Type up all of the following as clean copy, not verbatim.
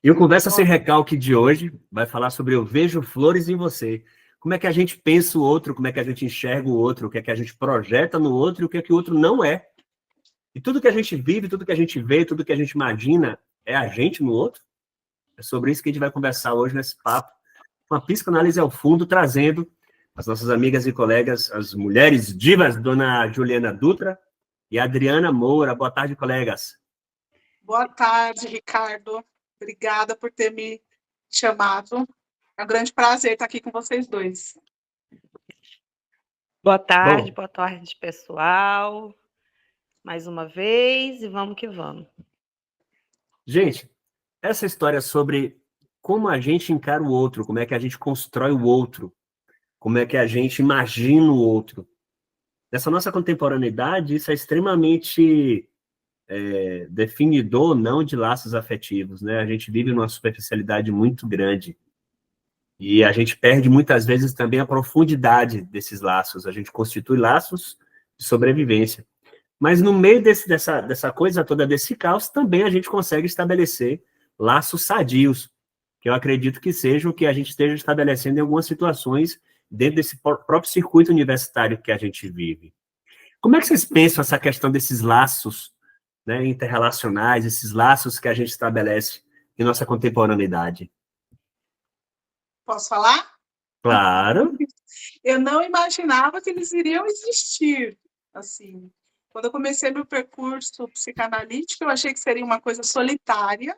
E o Conversa Sem Recalque de hoje vai falar sobre Eu Vejo Flores em Você. Como é que a gente pensa o outro, como é que a gente enxerga o outro, o que é que a gente projeta no outro e o que é que o outro não é. E tudo que a gente vive, tudo que a gente vê, tudo que a gente imagina é a gente no outro. É sobre isso que a gente vai conversar hoje nesse papo. Uma psicanálise ao fundo, trazendo as nossas amigas e colegas, as mulheres divas, dona Juliana Dutra e Adriana Moura. Boa tarde, colegas. Boa tarde, Ricardo. Obrigada por ter me chamado. É um grande prazer estar aqui com vocês dois. Boa tarde, pessoal. Mais uma vez, e vamos que vamos. Gente, essa história sobre como a gente encara o outro, como é que a gente constrói o outro, como é que a gente imagina o outro. Nessa nossa contemporaneidade, isso é extremamente definidor ou não de laços afetivos, né? A gente vive numa superficialidade muito grande e a gente perde muitas vezes também a profundidade desses laços. A gente constitui laços de sobrevivência. Mas no meio dessa coisa toda, desse caos, também a gente consegue estabelecer laços sadios, que eu acredito que seja o que a gente esteja estabelecendo em algumas situações dentro desse próprio circuito universitário que a gente vive. Como é que vocês pensam essa questão desses laços, né, interrelacionais, esses laços que a gente estabelece em nossa contemporaneidade? Posso falar? Claro. Eu não imaginava que eles iriam existir. Assim, quando eu comecei meu percurso psicanalítico, eu achei que seria uma coisa solitária.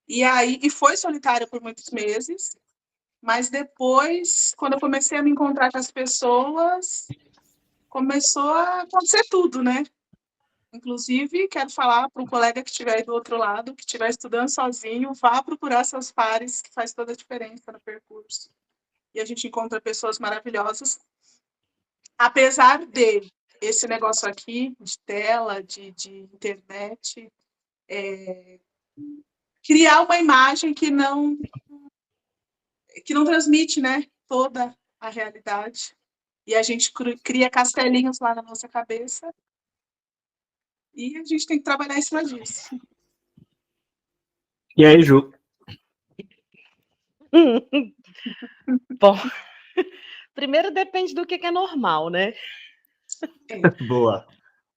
E foi solitária por muitos meses. Mas depois, quando eu comecei a me encontrar com as pessoas, começou a acontecer tudo, né? Inclusive, quero falar para um colega que estiver aí do outro lado, que estiver estudando sozinho, vá procurar seus pares, que faz toda a diferença no percurso. E a gente encontra pessoas maravilhosas. Apesar de esse negócio aqui, de tela, de internet, criar uma imagem que não transmite, né, toda a realidade. E a gente cria castelinhos lá na nossa cabeça. E a gente tem que trabalhar em cima disso. E aí, Ju? Bom, primeiro depende do que é normal, né? Boa.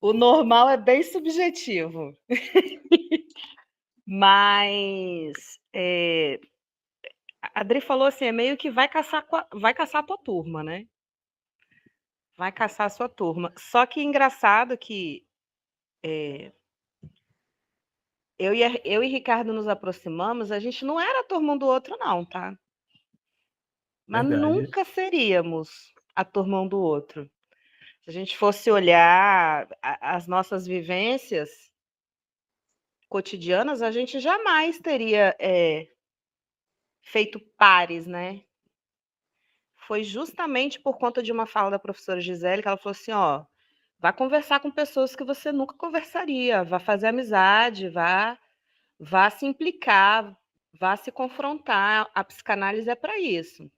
O normal é bem subjetivo. Mas a Adri falou assim, é meio que vai caçar a tua turma, né? Vai caçar a sua turma. Só que engraçado que eu e Ricardo nos aproximamos, a gente não era a turma um do outro, não, tá? Mas Verdade. Nunca seríamos a turma um do outro. Se a gente fosse olhar as nossas vivências cotidianas, a gente jamais teria feito pares, né? Foi justamente por conta de uma fala da professora Gisele que ela falou assim, ó, vá conversar com pessoas que você nunca conversaria, vá fazer amizade, vá se implicar, vá se confrontar. A psicanálise é para isso.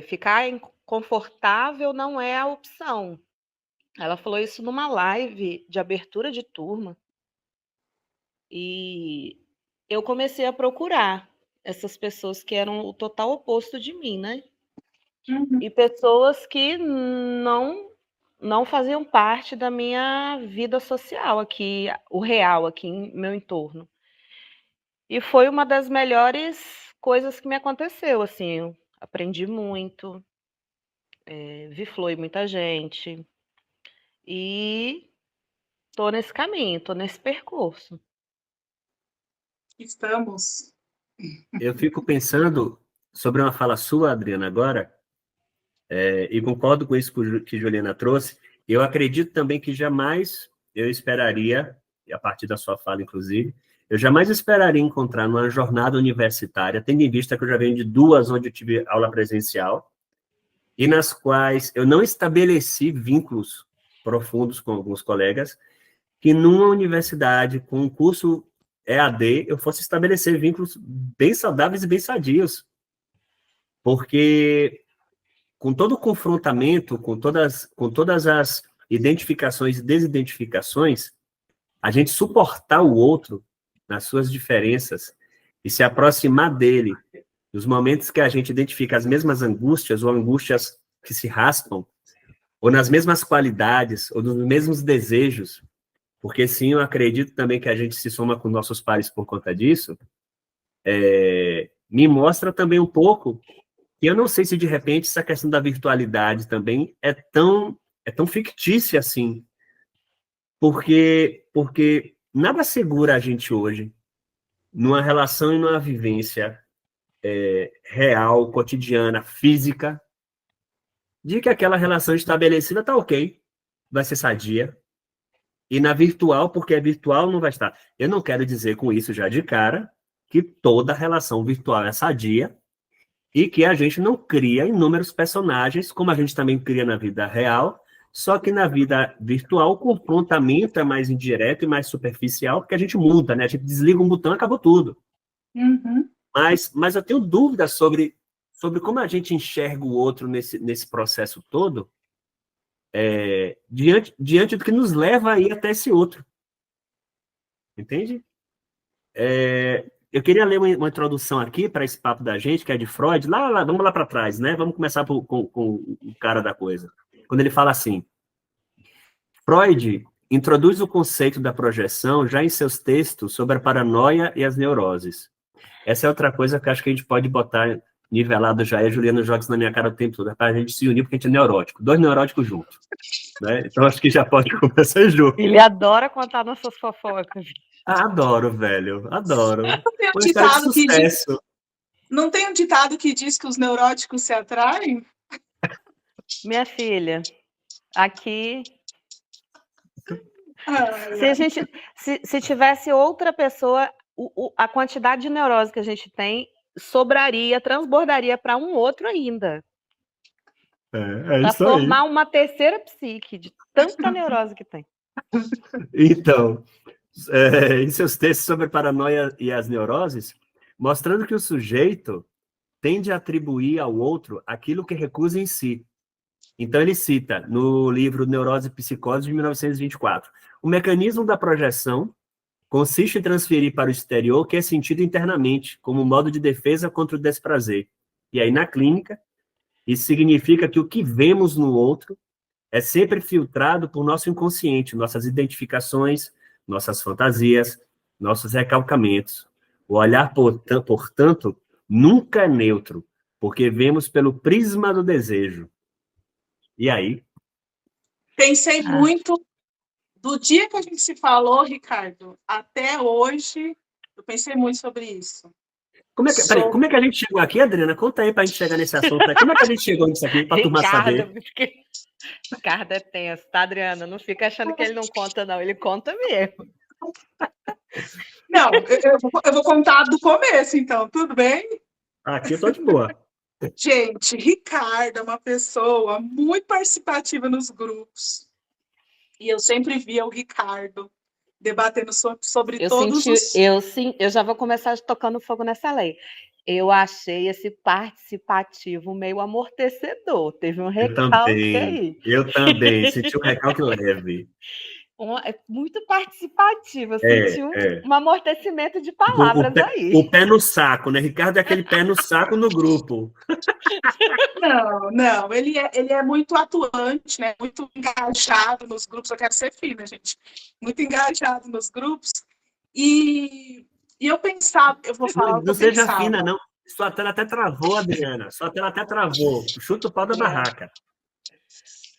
Ficar confortável não é a opção. Ela falou isso numa live de abertura de turma. E eu comecei a procurar essas pessoas que eram o total oposto de mim, né? Uhum. E pessoas que não faziam parte da minha vida social aqui, o real aqui em meu entorno. E foi uma das melhores coisas que me aconteceu, assim, eu aprendi muito, vi flor em muita gente, e tô nesse caminho, tô nesse percurso. Estamos. Eu fico pensando sobre uma fala sua, Adriana, agora, e concordo com isso que Juliana trouxe. Eu acredito também que jamais eu esperaria, e a partir da sua fala, inclusive, eu jamais esperaria encontrar numa jornada universitária, tendo em vista que eu já venho de 2 onde eu tive aula presencial, e nas quais eu não estabeleci vínculos profundos com alguns colegas, que numa universidade, com um curso EAD, eu fosse estabelecer vínculos bem saudáveis e bem sadios. Porque com todo o confrontamento, com todas as identificações e desidentificações, a gente suportar o outro nas suas diferenças e se aproximar dele, nos momentos que a gente identifica as mesmas angústias ou angústias que se raspam, ou nas mesmas qualidades, ou nos mesmos desejos, porque sim, eu acredito também que a gente se soma com nossos pares por conta disso, me mostra também um pouco, e eu não sei se de repente essa questão da virtualidade também é tão fictícia assim, porque nada segura a gente hoje, numa relação e numa vivência real, cotidiana, física, de que aquela relação estabelecida tá ok, vai ser sadia, e na virtual, porque é virtual, não vai estar. Eu não quero dizer com isso já de cara que toda relação virtual é sadia e que a gente não cria inúmeros personagens, como a gente também cria na vida real, só que na vida virtual o confrontamento é mais indireto e mais superficial, porque a gente muda, né? A gente desliga um botão e acabou tudo. Uhum. Mas eu tenho dúvidas sobre como a gente enxerga o outro nesse processo todo, diante do que nos leva aí até esse outro. Entende? Eu queria ler uma introdução aqui para esse papo da gente, que é de Freud. Vamos lá para trás, né? Vamos começar com o cara da coisa. Quando ele fala assim, Freud introduz o conceito da projeção já em seus textos sobre a paranoia e as neuroses. Essa é outra coisa que eu acho que a gente pode botar nivelado já, e a Juliana joga isso na minha cara o tempo todo, para a gente se unir, porque a gente é neurótico. 2 neuróticos juntos. Né? Então, acho que já pode começar junto. Ele adora contar nossas fofocas. Adoro, velho. Adoro. Não tem um ditado que diz que os neuróticos se atraem? Minha filha, aqui... Se tivesse outra pessoa, a quantidade de neurose que a gente tem sobraria, transbordaria para um outro ainda. Para formar uma terceira psique, de tanta neurose que tem. Então, em seus textos sobre paranoia e as neuroses, mostrando que o sujeito tende a atribuir ao outro aquilo que recusa em si. Então, ele cita, no livro Neurose e Psicose, de 1924, o mecanismo da projeção consiste em transferir para o exterior o que é sentido internamente, como modo de defesa contra o desprazer. E aí, na clínica, isso significa que o que vemos no outro é sempre filtrado por nosso inconsciente, nossas identificações, nossas fantasias, nossos recalcamentos. O olhar, portanto, nunca é neutro, porque vemos pelo prisma do desejo. E aí? Pensei muito, do dia que a gente se falou, Ricardo, até hoje, eu pensei muito sobre isso. Como é que a gente chegou aqui, Adriana? Conta aí pra gente chegar nesse assunto. Como é que a gente chegou nisso aqui, pra turma saber? Ricardo é tenso, tá, Adriana? Não fica achando que ele não conta, não. Ele conta mesmo. Não, eu vou contar do começo, então. Tudo bem? Aqui eu tô de boa. Gente, Ricardo é uma pessoa muito participativa nos grupos. E eu sempre via o Ricardo debatendo sobre todos os... Eu já vou começar tocando fogo nessa lei. Eu achei esse participativo meio amortecedor. Teve um recalque aí. Eu também, senti um recalque leve. Muito participativo, eu senti um amortecimento de palavras aí. O pé no saco, né? Ricardo é aquele pé no saco no grupo. Não, ele é muito atuante, né? Muito engajado nos grupos. Eu quero ser fina, gente. Muito engajado nos grupos. E eu pensava, eu vou falar o que eu pensava. Não seja fina, não. Sua tela até travou, Adriana. Sua tela até travou. Chuta o pau da barraca.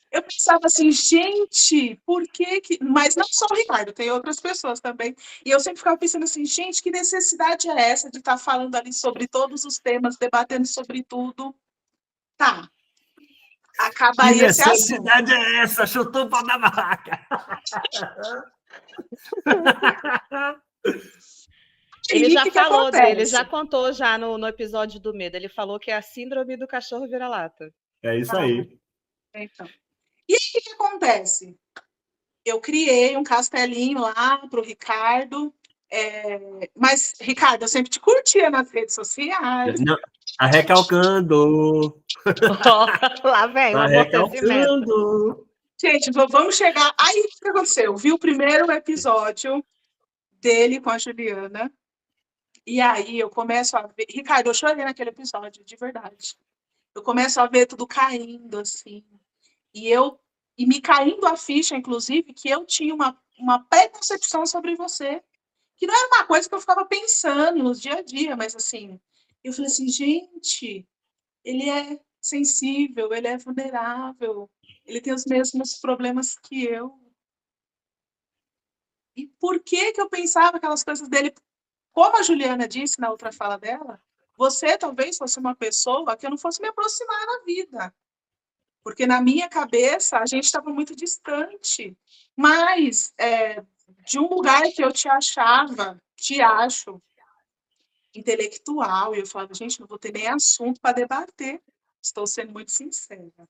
Eu pensava assim, gente, por que... Mas não só o Ricardo, tem outras pessoas também. E eu sempre ficava pensando assim, gente, que necessidade é essa de estar falando ali sobre todos os temas, debatendo sobre tudo? Tá. Acabaria esse assunto. Que necessidade é essa? Chutou o pau da barraca. Ele já falou dele, ele já contou já no episódio do medo. Ele falou que é a síndrome do cachorro vira-lata. É isso aí. Então. E aí, o que acontece? Eu criei um castelinho lá para o Ricardo, mas, Ricardo, eu sempre te curtia nas redes sociais. Não, tá recalcando. Lá vem o amortecimento. Gente, vamos chegar... Aí, o que aconteceu? Vi o primeiro episódio dele com a Juliana. E aí eu começo a ver... Ricardo, eu chorei naquele episódio, de verdade. Eu começo a ver tudo caindo, assim. E me caindo a ficha, inclusive, que eu tinha uma pré-concepção sobre você. Que não era uma coisa que eu ficava pensando no dia a dia, mas assim... Eu falei assim, gente, ele é sensível, ele é vulnerável, ele tem os mesmos problemas que eu. E por que eu pensava aquelas coisas dele? Como a Juliana disse na outra fala dela, você talvez fosse uma pessoa que eu não fosse me aproximar na vida. Porque na minha cabeça a gente estava muito distante. Mas de um lugar que eu te acho intelectual, e eu falava, gente, não vou ter nem assunto para debater. Estou sendo muito sincera.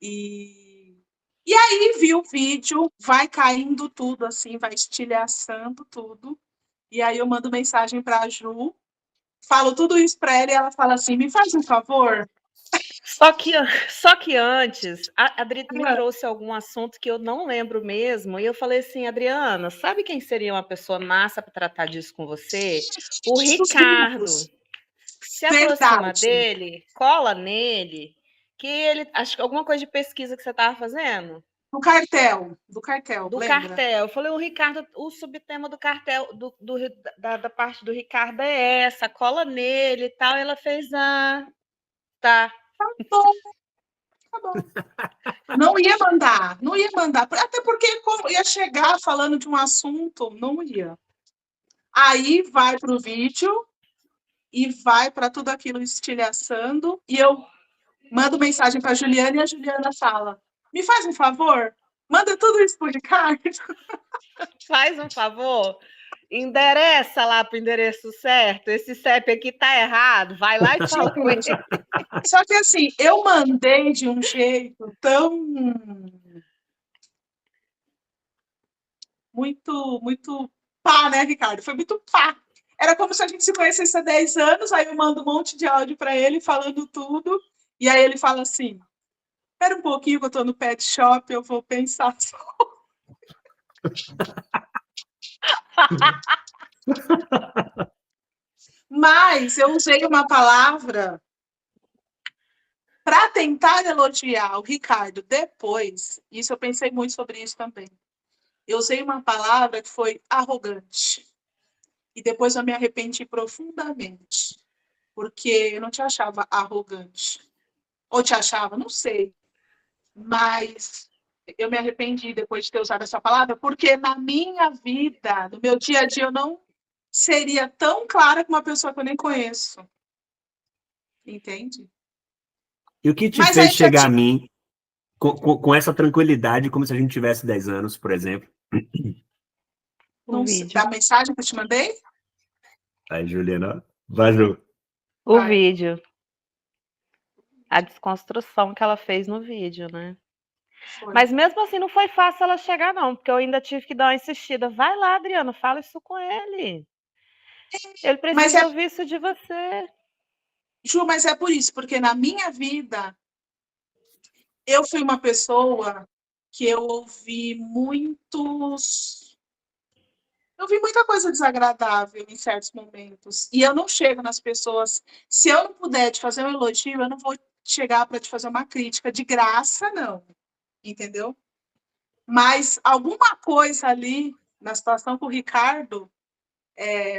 E aí vi o vídeo, vai caindo tudo assim, vai estilhaçando tudo. E aí eu mando mensagem para a Ju, falo tudo isso para ela e ela fala assim, me faz um favor. Só que antes, a Adri me trouxe algum assunto que eu não lembro mesmo, e eu falei assim, Adriana, sabe quem seria uma pessoa massa para tratar disso com você? O Ricardo. Se aproxima dele, cola nele, que ele... Acho que alguma coisa de pesquisa que você estava fazendo. Do cartel, do lembra? Cartel. Eu falei, o Ricardo, o subtema do cartel, da parte do Ricardo é essa, cola nele e tal. E ela fez, tá. Tá bom. Não ia mandar. Até porque como ia chegar falando de um assunto, não ia. Aí vai pro vídeo e vai para tudo aquilo estilhaçando. E eu mando mensagem para a Juliana e a Juliana fala, me faz um favor, manda tudo isso pro Ricardo. Faz um favor, endereça lá para o endereço certo, esse CEP aqui tá errado, vai lá e fala com ele. Só que assim, eu mandei de um jeito tão... muito pá, né, Ricardo? Foi muito pá. Era como se a gente se conhecesse há 10 anos, aí eu mando um monte de áudio para ele falando tudo, e aí ele fala assim, espera um pouquinho que eu tô no pet shop, eu vou pensar só. Mas eu usei uma palavra para tentar elogiar o Ricardo depois. Isso eu pensei muito sobre isso também. Eu usei uma palavra que foi arrogante. E depois eu me arrependi profundamente. Porque eu não te achava arrogante. Ou te achava, não sei. Mas eu me arrependi depois de ter usado essa palavra, porque na minha vida, no meu dia a dia, eu não seria tão clara com uma pessoa que eu nem conheço. Entende? E o que te fez chegar a mim com essa tranquilidade, como se a gente tivesse 10 anos, por exemplo? Não sei, da mensagem que eu te mandei? Aí, Juliana, vazou. O vídeo. A desconstrução que ela fez no vídeo, né? Foi. Mas mesmo assim não foi fácil ela chegar, não, porque eu ainda tive que dar uma insistida. Vai lá, Adriana, fala isso com ele. Ele precisa ouvir isso de você. Ju, mas é por isso, porque na minha vida eu fui uma pessoa que eu ouvi muita coisa desagradável em certos momentos. E eu não chego nas pessoas. Se eu não puder te fazer um elogio, eu não vou chegar para te fazer uma crítica de graça, não. Entendeu? Mas alguma coisa ali na situação com o Ricardo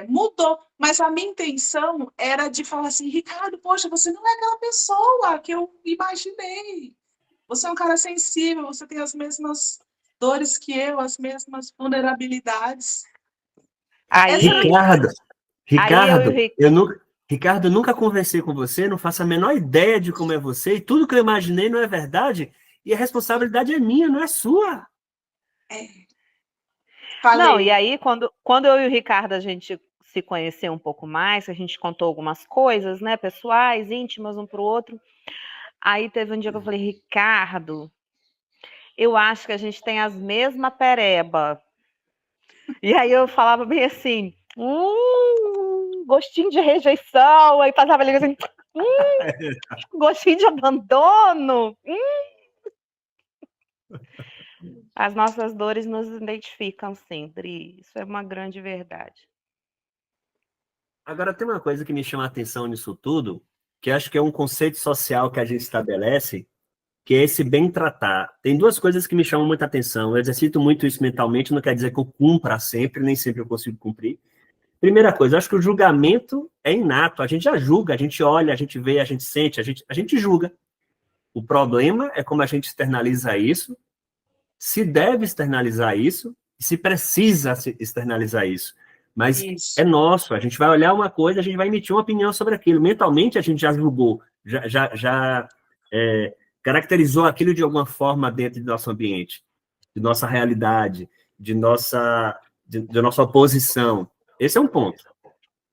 mudou. Mas a minha intenção era de falar assim, Ricardo, poxa, você não é aquela pessoa que eu imaginei. Você é um cara sensível, você tem as mesmas dores que eu, as mesmas vulnerabilidades. Ricardo, eu nunca conversei com você, não faço a menor ideia de como é você, e tudo que eu imaginei não é verdade, e a responsabilidade é minha, não é sua. Não, e aí, quando eu e o Ricardo, a gente se conheceu um pouco mais, a gente contou algumas coisas, né, pessoais, íntimas, um para o outro, aí teve um dia que eu falei, Ricardo, eu acho que a gente tem as mesmas pereba. E aí eu falava bem assim, gostinho de rejeição, aí passava ali assim, gostinho de abandono. As nossas dores nos identificam sempre. Isso é uma grande verdade. Agora, tem uma coisa que me chama a atenção nisso tudo, que acho que é um conceito social que a gente estabelece, que é esse bem tratar. Tem duas coisas que me chamam muita atenção. Eu exercito muito isso mentalmente, não quer dizer que eu cumpra sempre, nem sempre eu consigo cumprir. Primeira coisa, eu acho que o julgamento é inato. A gente já julga, a gente olha, a gente vê, a gente sente, a gente julga. O problema é como a gente externaliza isso, se deve externalizar isso, e se precisa externalizar isso. Mas Isso. é nosso, a gente vai olhar uma coisa, a gente vai emitir uma opinião sobre aquilo. Mentalmente, a gente já julgou, já caracterizou aquilo de alguma forma dentro do nosso ambiente, de nossa realidade, de nossa oposição. Esse é um ponto.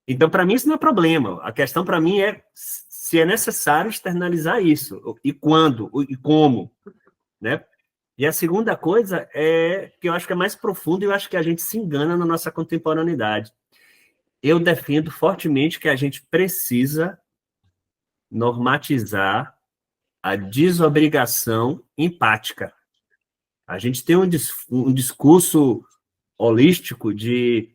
Então, para mim, isso não é problema. A questão, para mim, é se é necessário externalizar isso, e quando, e como, né? E a segunda coisa é que eu acho que é mais profundo e eu acho que a gente se engana na nossa contemporaneidade. Eu defendo fortemente que a gente precisa normatizar a desobrigação empática. A gente tem um discurso holístico de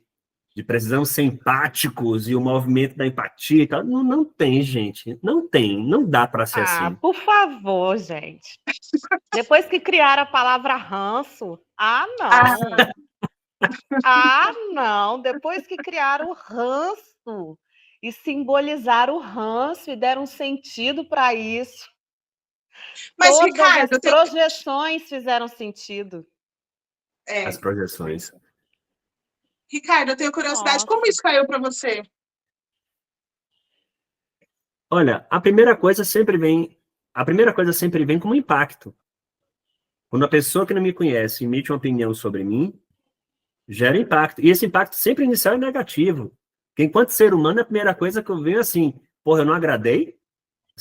precisamos ser empáticos e o movimento da empatia e tal. Não, não tem, gente. Não tem. Não dá para ser assim. Por favor, gente. Depois que criaram a palavra ranço, não. Não. Depois que criaram o ranço e simbolizaram o ranço e deram um sentido para isso. Mas, Todas Ricardo, as projeções fizeram sentido. As projeções. Ricardo, eu tenho curiosidade. Como isso caiu para você? Olha, a primeira coisa sempre vem como impacto. Quando a pessoa que não me conhece emite uma opinião sobre mim, gera impacto. E esse impacto sempre inicial é negativo. Porque enquanto ser humano, a primeira coisa que eu vejo é assim, porra, eu não agradei?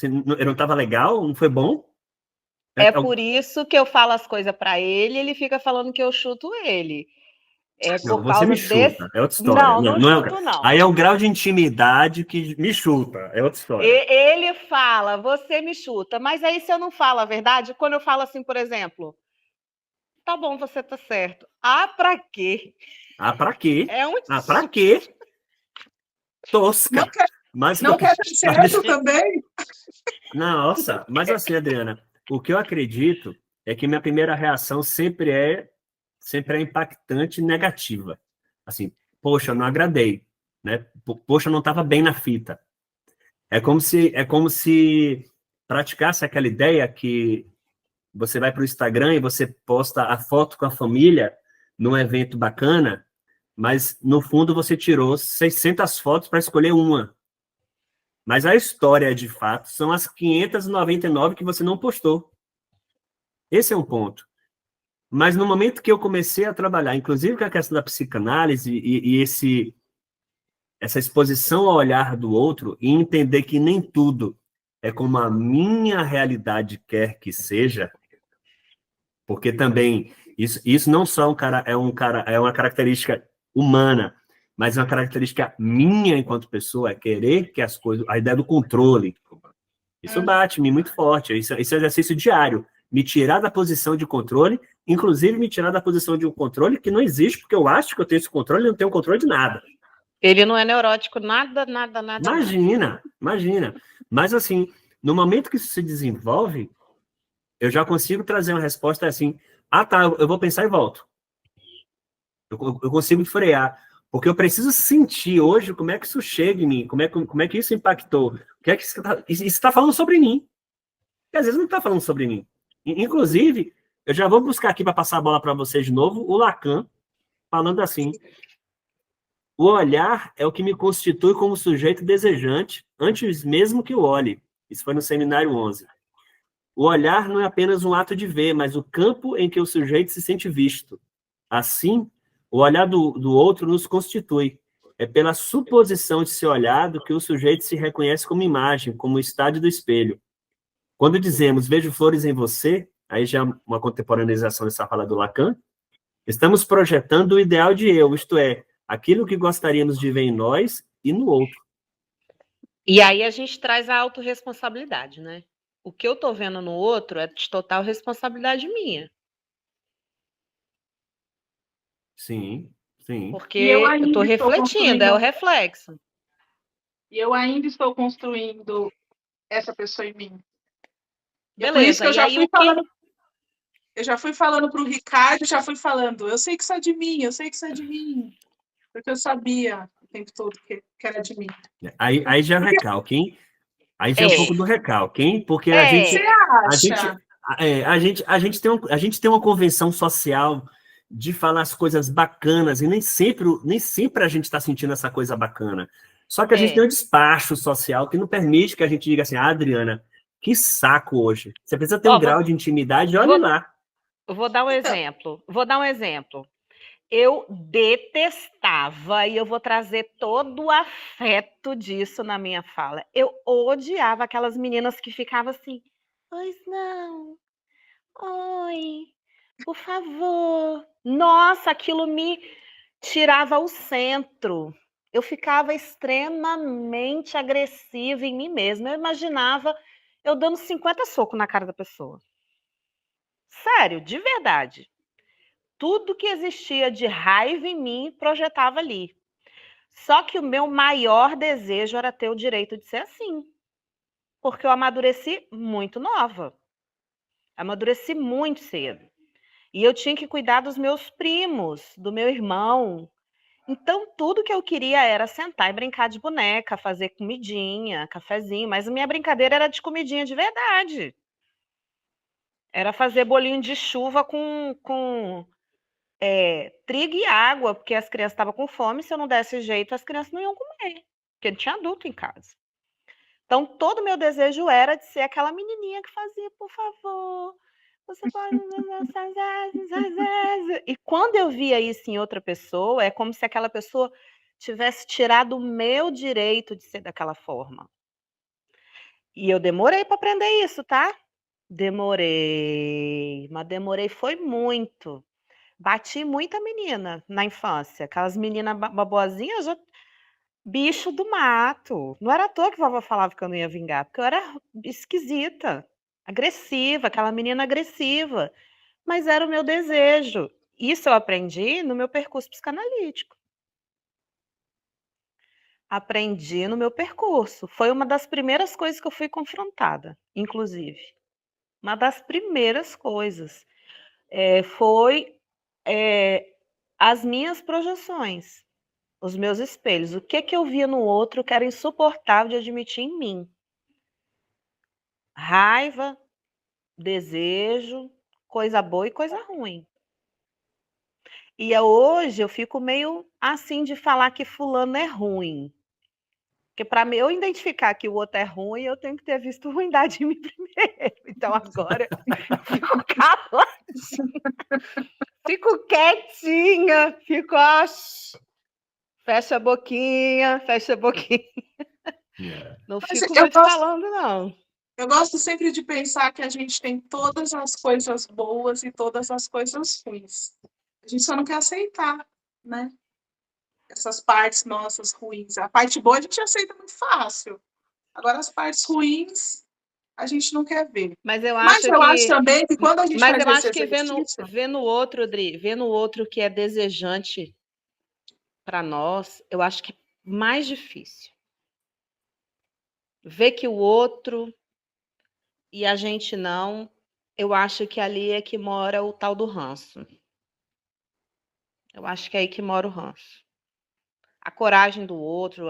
Eu não estava legal? Não foi bom? É por isso que eu falo as coisas para ele, ele fica falando que eu chuto ele. Não, você me chuta, é outra história. Não chuto, não. Aí é o grau de intimidade que me chuta, é outra história. Ele fala, você me chuta, mas aí se eu não falo a verdade, quando eu falo assim, por exemplo, tá bom, você tá certo. Pra quê? Pra quê? É um pra quê? Tosca. Não quer ter certo também? Nossa, mas assim, Adriana, o que eu acredito é que minha primeira reação sempre é impactante e negativa. Assim, poxa, eu não agradei, né? Poxa, eu não estava bem na fita. É como se praticasse aquela ideia que você vai para o Instagram e você posta a foto com a família num evento bacana, mas no fundo você tirou 600 fotos para escolher uma. Mas a história, de fato, são as 599 que você não postou. Esse é um ponto. Mas no momento que eu comecei a trabalhar, inclusive com a questão da psicanálise e essa exposição ao olhar do outro, e entender que nem tudo é como a minha realidade quer que seja, porque também isso não só é uma característica humana, mas é uma característica minha enquanto pessoa, é querer que as coisas, a ideia do controle. Isso bate-me muito forte, isso é exercício diário. Me tirar da posição de controle, inclusive me tirar da posição de um controle que não existe, porque eu acho que eu tenho esse controle e não tenho controle de nada. Ele não é neurótico, nada. Imagina. Mas assim, no momento que isso se desenvolve, eu já consigo trazer uma resposta assim, tá, eu vou pensar e volto. Eu consigo frear, porque eu preciso sentir hoje como é que isso chega em mim, como é que isso impactou, o que é que isso está falando sobre mim. E às vezes não está falando sobre mim. Inclusive, eu já vou buscar aqui para passar a bola para vocês de novo, o Lacan, falando assim: o olhar é o que me constitui como sujeito desejante, antes mesmo que eu olhe. Isso foi no seminário 11. O olhar não é apenas um ato de ver, mas o campo em que o sujeito se sente visto. Assim, o olhar do outro nos constitui. É pela suposição de ser olhado que o sujeito se reconhece como imagem, como estádio do espelho. Quando dizemos vejo flores em você, aí já uma contemporaneização dessa fala do Lacan, estamos projetando o ideal de eu, isto é, aquilo que gostaríamos de ver em nós e no outro. E aí a gente traz a autorresponsabilidade, né? O que eu tô vendo no outro é de total responsabilidade minha. Sim, sim. Porque E eu eu ainda estou estou refletindo, é o construindo, reflexo. e eu ainda estou construindo essa pessoa em mim. E é por isso que Beleza, e aí o que... eu já fui falando para o Ricardo, já fui falando, eu sei que isso é de mim, eu sei que isso é de mim, porque eu sabia o tempo todo que era de mim. Aí já é o Porque recalque, hein? Aí já é um pouco É, do recalque, hein? Porque você a gente, acha? a gente tem uma convenção social de falar as coisas bacanas e nem sempre a gente está sentindo essa coisa bacana. Só que a gente tem um despacho social que não permite que a gente diga assim, Adriana, que saco hoje. Você precisa ter um ó, grau de intimidade, olhe vou, lá. vou dar um Então, exemplo. Vou dar um exemplo. Eu detestava, e eu vou trazer todo o afeto disso na minha fala. Eu odiava aquelas meninas que ficavam assim, pois não, oi, por favor. Nossa, aquilo me tirava o centro. Eu ficava extremamente agressiva em mim mesma. Eu imaginava eu dando 50 socos na cara da pessoa. Sério, de verdade. Tudo que existia de raiva em mim projetava ali. Só que o meu maior desejo era ter o direito de ser assim, porque eu amadureci muito nova, amadureci muito cedo. E eu tinha que cuidar dos meus primos, do meu irmão. Então, tudo que eu queria era sentar e brincar de boneca, fazer comidinha, cafezinho, mas a minha brincadeira era de comidinha de verdade. Era fazer bolinho de chuva com trigo e água, porque as crianças estavam com fome, se eu não desse jeito, as crianças não iam comer, porque não tinha adulto em casa. Então, todo o meu desejo era de ser aquela menininha que fazia, por favor, você pode... E quando eu via isso em outra pessoa, é como se aquela pessoa tivesse tirado o meu direito de ser daquela forma. E eu demorei para aprender isso, tá? Demorei, mas demorei foi muito. Bati muita menina na infância, aquelas meninas baboazinhas, bicho do mato. Não era à toa que a vovó falava que eu não ia vingar, porque eu era esquisita, agressiva, aquela menina agressiva. Mas era o meu desejo. Isso eu aprendi no meu percurso psicanalítico. Aprendi no meu percurso. Foi uma das primeiras coisas que eu fui confrontada, inclusive. Uma das primeiras coisas. Foi as minhas projeções. Os meus espelhos. O que eu via no outro que era insuportável de admitir em mim? Raiva, desejo, coisa boa e coisa ruim. E hoje eu fico meio assim de falar que fulano é ruim. Porque para eu identificar que o outro é ruim, eu tenho que ter visto ruindade em mim primeiro. Então agora eu fico caladinha, fico quietinha, fico, fecha a boquinha, fecha a boquinha. Não mas fico muito falando, não. eu gosto sempre de pensar que a gente tem todas as coisas boas e todas as coisas ruins. A gente só não quer aceitar, né? Essas partes nossas ruins. A parte boa a gente aceita muito fácil. Agora, as partes ruins, a gente não quer ver. Mas eu Mas acho eu acho que, também que quando a gente mas faz eu esse acho que exercício, ver no outro, Adri, ver no outro que é desejante para nós, eu acho que é mais difícil. Ver que o outro e a gente não, eu acho que ali é que mora o tal do ranço. Eu acho que é aí que mora o ranço. A coragem do outro,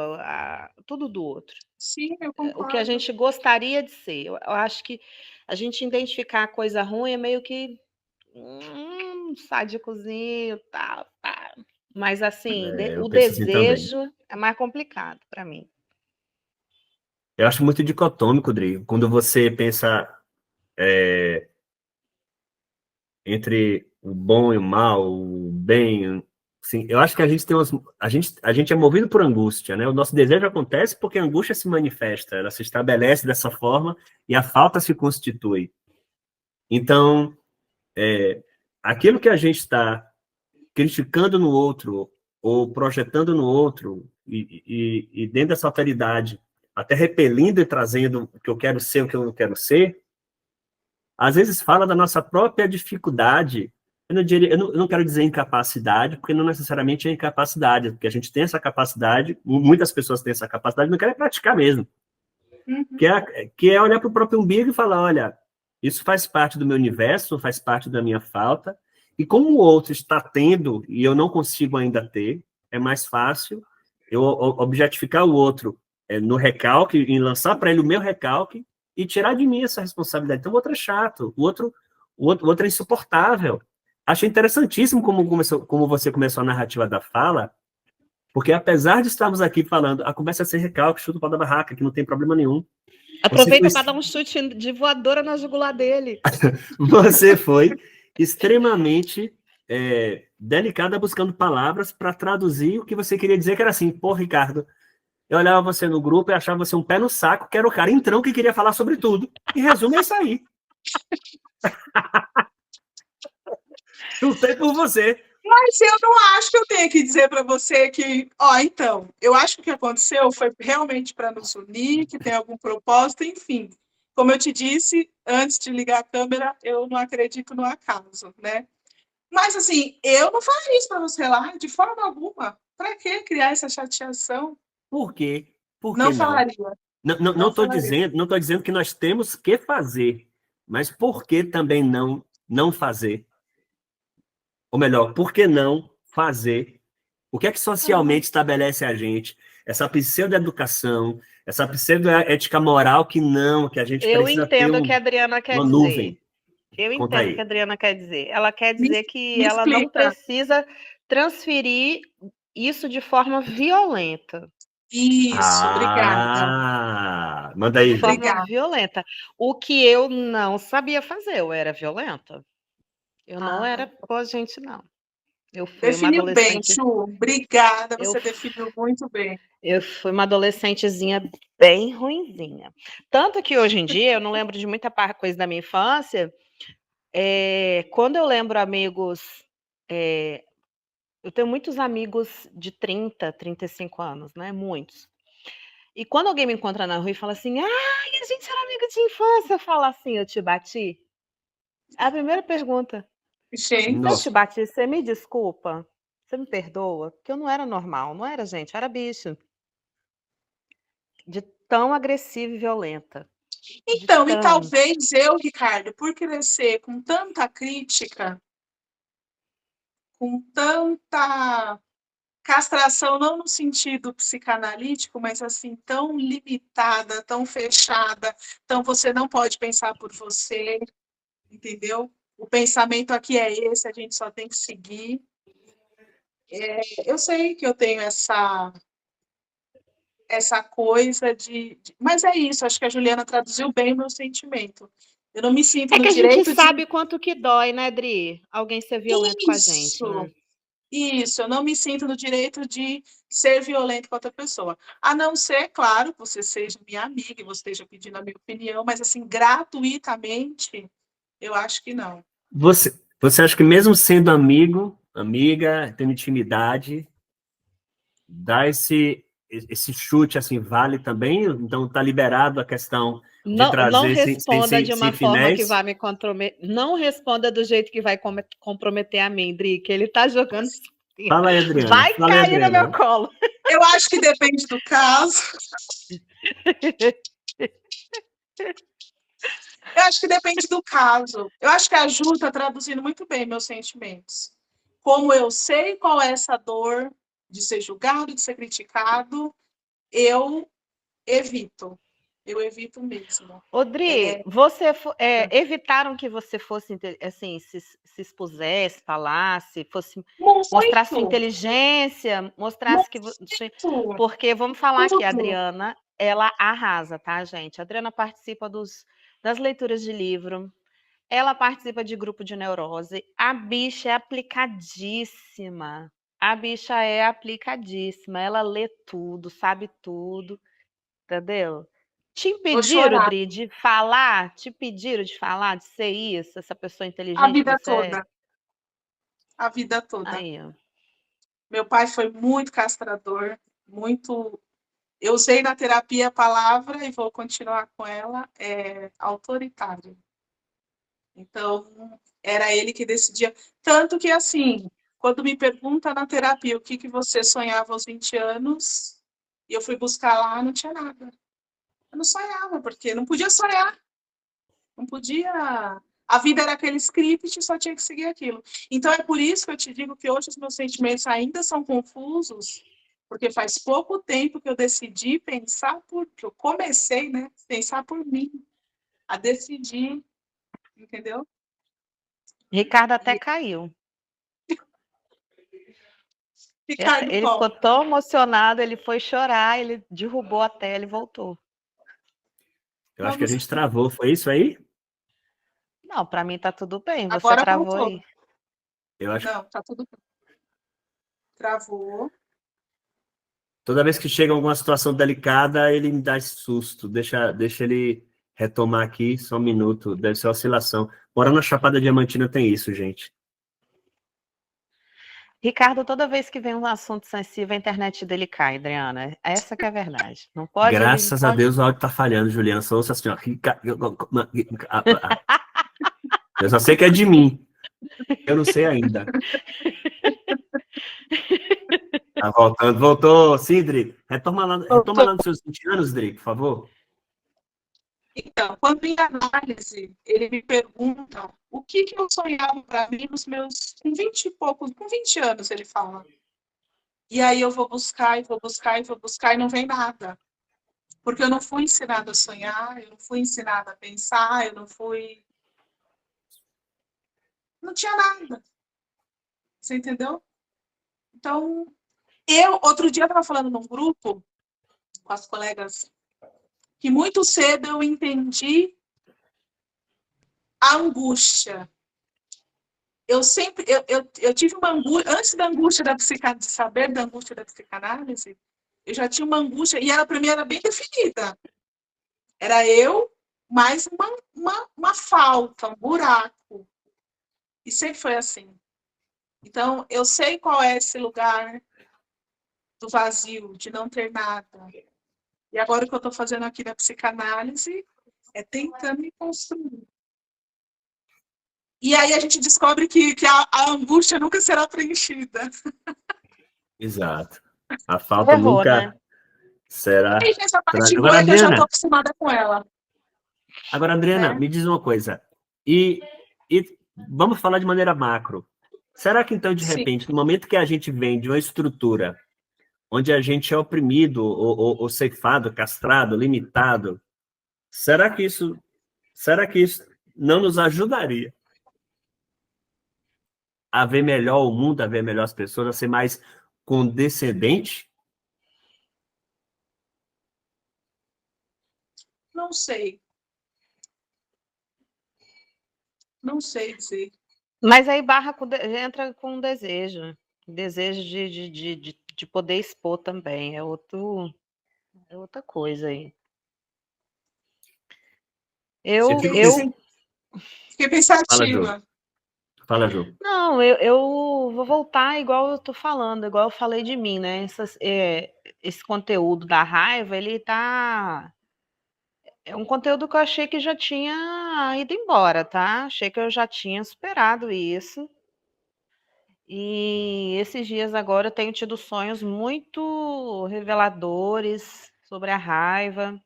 tudo do outro. sim, eu O que a concordo. gente gostaria de ser. Eu acho que a gente identificar a coisa ruim é meio que sádicozinho, tal, tá. Mas assim, Eu o penso assim também. desejo é mais complicado para mim. Eu acho muito dicotômico, Dri, quando você pensa entre o bom e o mal, o bem. Assim, eu acho que a gente tem a gente é movido por angústia, né? O nosso desejo acontece porque a angústia se manifesta, ela se estabelece dessa forma e a falta se constitui. Então, aquilo que a gente está criticando no outro ou projetando no outro e dentro dessa alteridade, até repelindo e trazendo o que eu quero ser, o que eu não quero ser, às vezes fala da nossa própria dificuldade eu não quero dizer incapacidade, porque não necessariamente é incapacidade, porque a gente tem essa capacidade, muitas pessoas têm essa capacidade, não querem praticar mesmo. Que é olhar para o próprio umbigo e falar, olha, isso faz parte do meu universo, faz parte da minha falta, e como o outro está tendo, e eu não consigo ainda ter, é mais fácil eu objetificar o outro no recalque, e lançar para ele o meu recalque, e tirar de mim essa responsabilidade. Então, o outro é chato, o outro é insuportável. Acho interessantíssimo como você começou a narrativa da fala, porque apesar de estarmos aqui falando, a conversa é sem recalque, chuta o pau da barraca, que não tem problema nenhum. Aproveita para dar um chute de voadora na jugular dele. Você foi extremamente delicada buscando palavras para traduzir o que você queria dizer, que era assim, pô, Ricardo, eu olhava você no grupo e achava você um pé no saco, que era o cara entrão que queria falar sobre tudo. Em resumo, é isso aí. Chutei por você. Mas eu não acho que eu tenha que dizer para você que, então, eu acho que o que aconteceu foi realmente para nos unir, que tem algum propósito, enfim. Como eu te disse, antes de ligar a câmera, eu não acredito no acaso, né? Mas, assim, eu não faria isso para você lá, de forma alguma. Para que criar essa chateação? Por quê? Por que Não não? falaria. Não estou dizendo que nós temos que fazer, mas por que também não fazer? Ou melhor, por que não fazer? O que é que socialmente estabelece a gente? Essa pseudo-educação, essa pseudo-ética moral que a gente Eu precisa ter entendo o que a Adriana quer uma dizer. nuvem. Eu Conta entendo o que a aí. Adriana quer dizer. Ela quer dizer que Me ela não explica. precisa transferir isso de forma violenta. Isso, obrigada. Manda aí, De forma Obrigada. violenta. O que eu não sabia fazer, eu era violenta. Eu não era boa gente, não. Eu fui uma Definiu bem, adolescente. Chu. Obrigada, Eu você definiu muito bem. Eu fui uma adolescentezinha bem ruinzinha. Tanto que hoje em dia eu não lembro de muita coisa da minha infância. Quando eu lembro amigos, eu tenho muitos amigos de 30, 35 anos, né? Muitos. E quando alguém me encontra na rua e fala assim, ai, a gente era amiga de infância, eu falo assim, eu te bati? É a primeira pergunta. Gente, Se eu te Nossa. bati, você me desculpa? Você me perdoa? Porque eu não era normal, não era gente, eu era bicho. De tão agressiva e violenta. De então, e tão. talvez eu, Ricardo, por crescer com tanta crítica, com tanta castração, não no sentido psicanalítico, mas assim, tão limitada, tão fechada, então você não pode pensar por você, entendeu? O pensamento aqui é esse, a gente só tem que seguir. Eu sei que eu tenho essa coisa Mas é isso, acho que a Juliana traduziu bem o meu sentimento. Eu não me sinto É no que a gente direito de... sabe quanto que dói, né, Dri? Alguém ser violento com a gente, Isso, né? isso, eu não me sinto no direito de ser violento com outra pessoa. A não ser, claro, que você seja minha amiga e você esteja pedindo a minha opinião, mas assim, gratuitamente, eu acho que não. Você acha que mesmo sendo amigo, amiga, tendo intimidade, dar esse chute assim vale também? Então tá liberado a questão de Não trazer responda de sem uma forma que finés? vai me comprometer. Não responda do jeito que vai comprometer a mim, Dri, que ele tá jogando. Fala aí, Adriana. Vai Fala aí, cair no meu Adriana. colo. Eu acho que depende do caso. Eu acho que depende do caso. Eu acho que a Ju está traduzindo muito bem meus sentimentos. Como eu sei qual é essa dor de ser julgado, de ser criticado, eu evito. Eu evito mesmo. Odri, evitaram que você fosse assim, se expusesse, falasse, mostrasse Muito, inteligência, mostrasse que você. muito, Porque vamos falar que a tudo. Adriana, ela arrasa, tá, gente? A Adriana participa das leituras de livro, ela participa de grupo de neurose. A bicha é aplicadíssima. A bicha é aplicadíssima. Ela lê tudo, sabe tudo, entendeu? Te Vou impediram, chorar Dri, de falar? Te pediram de falar, de ser isso, essa pessoa a inteligente que vida você é? toda. A vida toda. Aí, ó. Meu pai foi muito castrador, muito. Eu usei na terapia a palavra e vou continuar com ela, autoritário. Então, era ele que decidia. Tanto que, assim, quando me pergunta na terapia o que você sonhava aos 20 anos, e eu fui buscar lá, não tinha nada. Eu não sonhava, porque não podia sonhar. Não podia. A vida era aquele script, só tinha que seguir aquilo. Então, é por isso que eu te digo que hoje os meus sentimentos ainda são confusos, porque faz pouco tempo que eu decidi pensar que eu comecei, né? Pensar por mim, a decidir, entendeu? Ricardo até caiu. Ricardo, Ele ficou tão emocionado, ele foi chorar, ele derrubou a tela e voltou. Eu acho que a gente travou, foi isso aí? Não, para mim tá tudo bem, você agora travou voltou. aí. Eu acho. Não, tá tudo bem. Travou. Toda vez que chega alguma situação delicada, ele me dá esse susto. Deixa ele retomar aqui, só um minuto. Deve ser oscilação. Morando na Chapada Diamantina tem isso, gente. Ricardo, toda vez que vem um assunto sensível, a internet dele cai, Adriana. Essa que é a verdade. Não pode, Graças a Deus o áudio tá falhando, Juliana. Só ouço assim, ó. Eu só sei que é de mim. Eu não sei ainda. Tá voltando. Voltou. Sim, Drico. Retoma lá nos seus 20 anos, Drico, por favor. Então, quando em análise, ele me pergunta o que eu sonhava para mim nos meus, com 20 e poucos, com 20 anos, ele fala. E aí eu vou buscar, e vou buscar, e vou buscar, e não vem nada. Porque eu não fui ensinada a sonhar, eu não fui ensinada a pensar, eu não fui... Não tinha nada. Você entendeu? Então, outro dia, eu estava falando num grupo com as colegas que muito cedo eu entendi a angústia. Eu tive uma angústia, antes da angústia da psicanálise, de saber da angústia da psicanálise, eu já tinha uma angústia, e ela para mim era bem definida. Era eu mais uma falta, um buraco. E sempre foi assim. Então, eu sei qual é esse lugar do vazio, de não ter nada. E agora o que eu estou fazendo aqui na psicanálise é tentando me construir. E aí a gente descobre que a angústia nunca será preenchida. Exato. A falta Errou, nunca né? será. E essa parte Agora, boa é que eu já estou Adriana, acostumada com ela. Né? Me diz uma coisa. E vamos falar de maneira macro. Será que então, de Sim. repente, no momento que a gente vem de uma estrutura onde a gente é oprimido, ou ceifado, castrado, limitado, será que isso não nos ajudaria a ver melhor o mundo, a ver melhor as pessoas, a ser mais condescendente? Não sei. Não sei dizer. Mas aí entra com desejo. Desejo de poder expor também. É outra coisa aí. Fiquei pensativa. Fala, Ju. Não, eu vou voltar igual eu tô falando, igual eu falei de mim, né? Esse conteúdo da raiva, ele tá... É um conteúdo que eu achei que já tinha ido embora, tá? Achei que eu já tinha superado isso. E esses dias agora eu tenho tido sonhos muito reveladores sobre a raiva.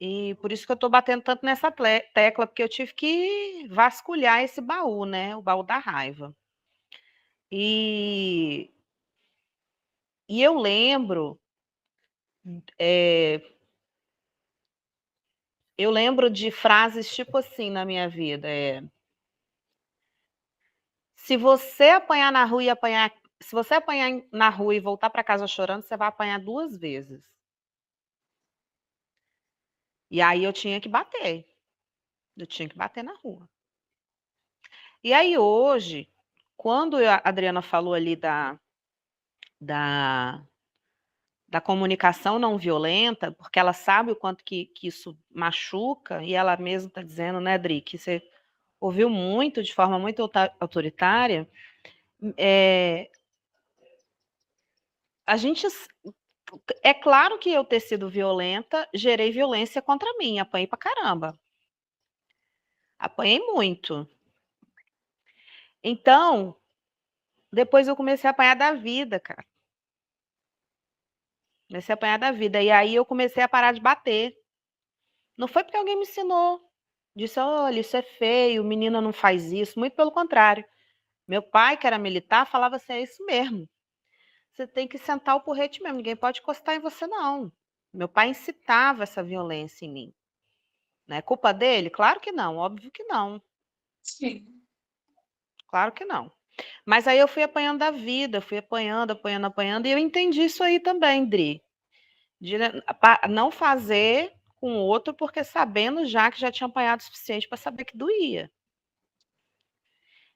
E por isso que eu estou batendo tanto nessa tecla, porque eu tive que vasculhar esse baú, né? O baú da raiva. E eu lembro, de frases tipo assim na minha vida. Se você apanhar na rua se você apanhar na rua e voltar para casa chorando, você vai apanhar 2 vezes. E aí eu tinha que bater. Eu tinha que bater na rua. E aí hoje, quando a Adriana falou ali da comunicação não violenta, porque ela sabe o quanto que isso machuca, e ela mesma está dizendo, né, Dri, que você ouviu muito, de forma muito autoritária, a gente... É claro que eu ter sido violenta, gerei violência contra mim, apanhei pra caramba. Apanhei muito. Então, depois eu comecei a apanhar da vida, cara. Comecei a apanhar da vida. E aí eu comecei a parar de bater. Não foi porque alguém me ensinou. Disse, olha, isso é feio, menina não faz isso. Muito pelo contrário. Meu pai, que era militar, falava assim, é isso mesmo. Você tem que sentar o porrete mesmo. Ninguém pode encostar em você, não. Meu pai incitava essa violência em mim. Não é culpa dele? Claro que não. Óbvio que não. Sim. Claro que não. Mas aí eu fui apanhando da vida, fui apanhando, apanhando, apanhando, e eu entendi isso aí também, Dri. De não fazer com o outro, porque sabendo já que já tinha apanhado o suficiente para saber que doía.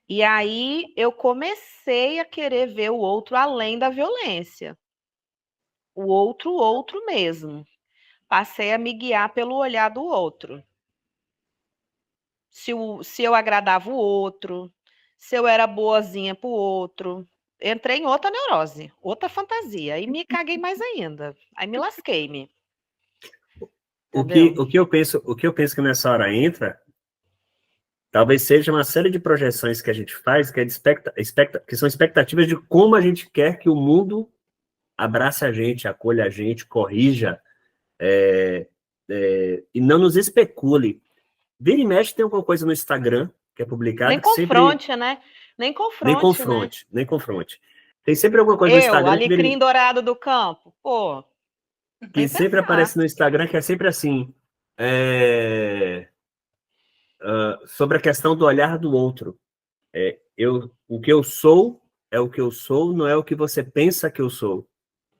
E aí eu comecei a querer ver o outro além da violência. O outro mesmo. Passei a me guiar pelo olhar do outro. Se eu agradava o outro, se eu era boazinha pro outro. Entrei em outra neurose, outra fantasia. Aí me caguei mais ainda. Aí me lasquei-me. Entendeu? O que eu penso que nessa hora entra, talvez seja uma série de projeções que a gente faz, que, que são expectativas de como a gente quer que o mundo abrace a gente, acolha a gente, corrija, e não nos especule. Vira e mexe tem alguma coisa no Instagram que é publicada Nem que sempre... confronte, né? Nem confronte, né? Nem confronte. Tem sempre alguma coisa no Instagram alecrim dourado do campo, pô. que sempre aparece no Instagram, que é sempre assim, sobre a questão do olhar do outro. O que eu sou é o que eu sou, não é o que você pensa que eu sou.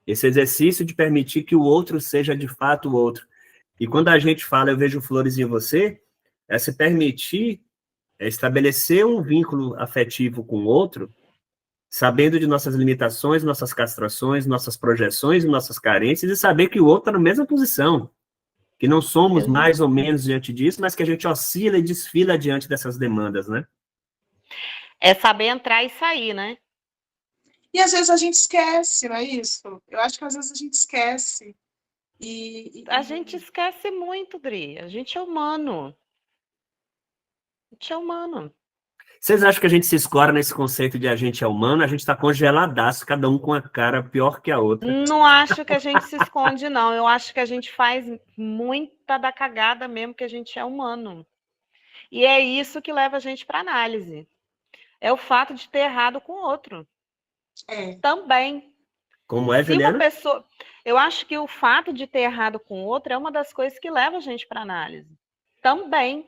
Esse exercício de permitir que o outro seja de fato o outro. E quando a gente fala, eu vejo flores em você, é se permitir estabelecer um vínculo afetivo com o outro, sabendo de nossas limitações, nossas castrações, nossas projeções, nossas carências, e saber que o outro está na mesma posição, que não somos mais ou menos diante disso, mas que a gente oscila e desfila diante dessas demandas, né? É saber entrar e sair, né? E às vezes a gente esquece, não é isso? Eu acho que às vezes a gente esquece. A gente esquece muito, Dri. A gente é humano. A gente é humano. Vocês acham que a gente se escora nesse conceito de a gente é humano? A gente está congeladaço, cada um com a cara pior que a outra. Não acho que a gente se esconde, não. Eu acho que a gente faz muita da cagada mesmo, que a gente é humano. E é isso que leva a gente para análise. É o fato de ter errado com o outro. Também. Como é, Juliana? Uma pessoa... Eu acho que o fato de ter errado com o outro é uma das coisas que leva a gente para análise. Também.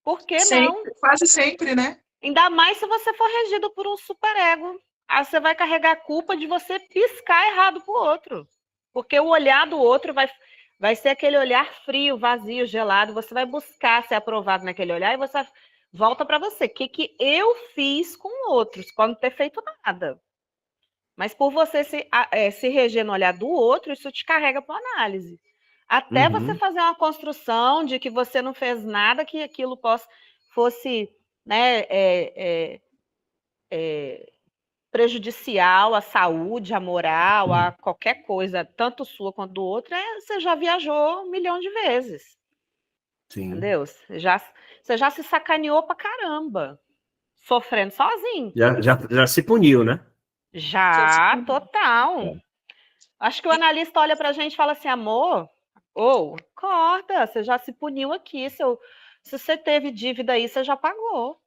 Por que não? Quase sempre, né? Ainda mais se você for regido por um superego. Aí você vai carregar a culpa de você piscar errado pro outro. Porque o olhar do outro vai ser aquele olhar frio, vazio, gelado. Você vai buscar ser aprovado naquele olhar e você volta para você. O que eu fiz com outros? Pode não ter feito nada. Mas por você se reger no olhar do outro, isso te carrega para análise. Até você fazer uma construção de que você não fez nada que aquilo fosse, né, prejudicial à saúde, à moral, a qualquer coisa, tanto sua quanto do outro, você já viajou 1 milhão de vezes. Sim. Entendeu? Você já se sacaneou pra caramba, sofrendo sozinho. Já se puniu, né? Já, total. Acho que o analista olha pra gente e fala assim, amor, acorda, você já se puniu aqui, se você teve dívida aí, você já pagou.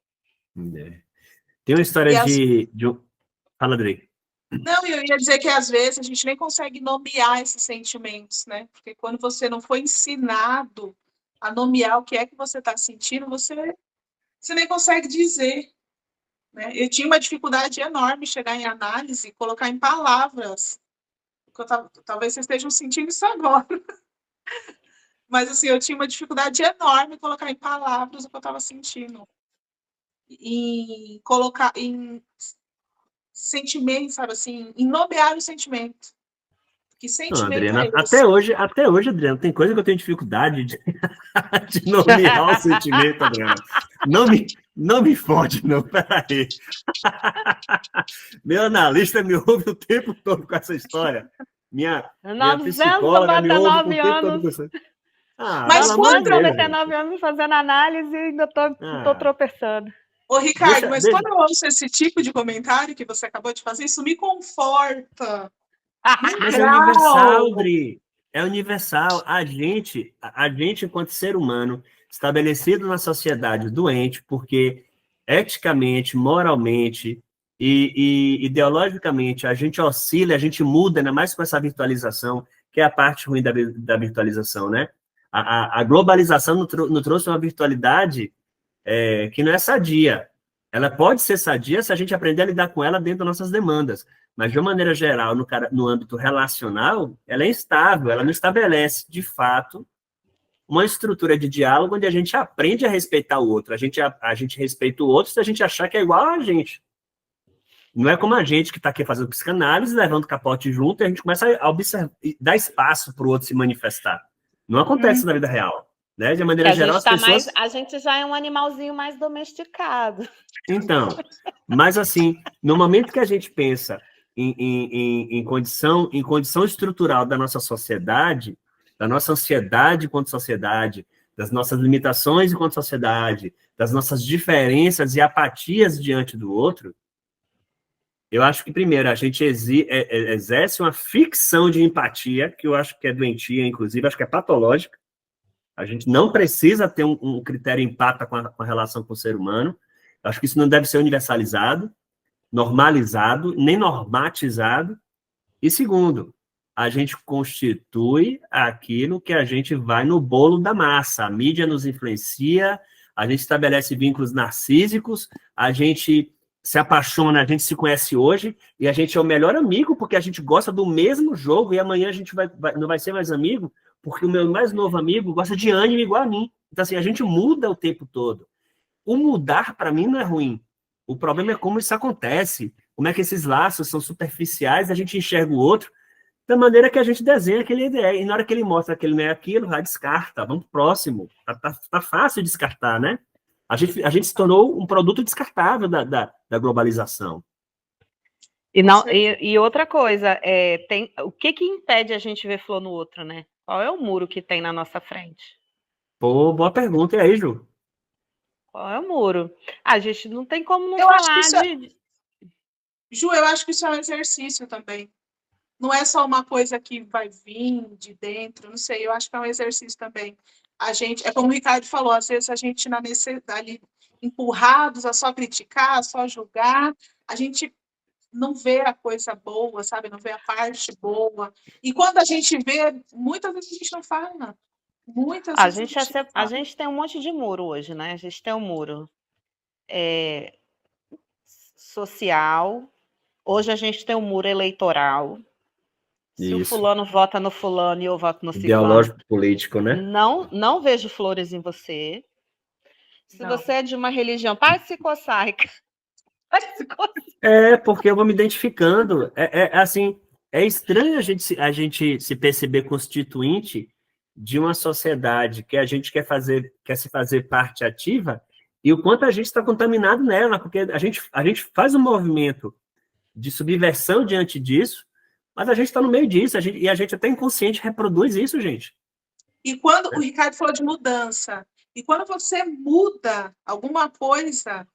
Tem uma história de... Fala, Adri. Não, eu ia dizer que às vezes a gente nem consegue nomear esses sentimentos, né? Porque quando você não foi ensinado a nomear o que é que você está sentindo, você nem consegue dizer. Né? Eu tinha uma dificuldade enorme em chegar em análise e colocar em palavras. Talvez vocês estejam sentindo isso agora. Mas assim, eu tinha uma dificuldade enorme em colocar em palavras o que eu estava sentindo. Em colocar em sentimento, sabe assim, em nomear o sentimento. Que sentimento Adriana, até hoje, Adriana, tem coisa que eu tenho dificuldade de nomear o sentimento, Adriana. Não me fode, não, peraí. Meu analista me ouve o tempo todo com essa história. Minha psicóloga me ouve o tempo todo com isso. Mas pelo amor Mais de quando, Deus, 99 anos fazendo análise e ainda tô Ah, tropeçando. ô Ricardo, mas deixa. quando eu ouço esse tipo de comentário que você acabou de fazer, isso me conforta. Num Mas é grau. universal, Dri. É universal. A gente, enquanto ser humano, estabelecido na sociedade doente, porque eticamente, moralmente e ideologicamente a gente oscila, a gente muda, ainda mais com essa virtualização, que é a parte ruim da virtualização, né? A globalização nos trouxe uma virtualidade que não é sadia. Ela pode ser sadia se a gente aprender a lidar com ela dentro das nossas demandas. Mas, de uma maneira geral, no âmbito relacional, ela é instável, ela não estabelece, de fato, uma estrutura de diálogo onde a gente aprende a respeitar o outro. A gente respeita o outro se a gente achar que é igual a gente. Não é como a gente que está aqui fazendo psicanálise, levando o capote junto, e a gente começa a observar, dar espaço para o outro se manifestar. Não acontece na vida real. Né? De Que maneira a geral, gente as tá mais, pessoas. a gente já é um animalzinho mais domesticado. Então, mas assim, no momento que a gente pensa em condição estrutural da nossa sociedade, da nossa ansiedade enquanto sociedade, das nossas limitações enquanto sociedade, das nossas diferenças e apatias diante do outro, eu acho que, primeiro, a gente exerce uma ficção de empatia, que eu acho que é doentia, inclusive, acho que é patológica. A gente não precisa ter um critério empata com a relação com o ser humano. Acho que isso não deve ser universalizado, normalizado, nem normatizado. E segundo, a gente constitui aquilo que a gente vai no bolo da massa. A mídia nos influencia, a gente estabelece vínculos narcísicos, a gente se apaixona, a gente se conhece hoje, e a gente é o melhor amigo porque a gente gosta do mesmo jogo, e amanhã a gente não vai ser mais amigo, porque o meu mais novo amigo gosta de anime igual a mim. Então, assim, a gente muda o tempo todo. O mudar, para mim, não é ruim. O problema é como isso acontece, como é que esses laços são superficiais, a gente enxerga o outro da maneira que a gente desenha aquele ideia. E na hora que ele mostra que ele não é aquilo, já descarta, vamos pro próximo. Tá fácil descartar, né? A gente se tornou um produto descartável da globalização. E, não, e outra coisa, o que impede a gente ver flor no outro, né? Qual é o muro que tem na nossa frente? Pô, boa pergunta. E aí, Ju? Qual é o muro? A gente não tem como não Eu acho que falar isso de. Ju, eu acho que isso é um exercício também. Não é só uma coisa que vai vir de dentro, não sei, eu acho que é um exercício também. A gente, é como o Ricardo falou, às vezes a gente na necessidade, empurrados a só criticar, a só julgar, a gente não vê a coisa boa, sabe? Não vê a parte boa. E quando a gente vê, muitas vezes a gente não fala. Muitas A vezes a gente, gente não a fala. gente tem um monte de muro hoje, né? A gente tem um muro social. Hoje a gente tem um muro eleitoral. Se o Isso. fulano vota no fulano e eu voto no ciclano, Ideológico político, né? não vejo flores em você. Se Não. você é de uma religião, para de se coçar, Ricardo. Para de se coçar. Porque eu vou me identificando. Assim, é estranho a gente se perceber constituinte de uma sociedade que a gente quer se fazer parte ativa, e o quanto a gente está contaminado nela, porque a gente faz um movimento de subversão diante disso, mas a gente está no meio disso, e a gente até inconsciente reproduz isso, gente. E quando o Ricardo falou de mudança, e quando você muda alguma coisa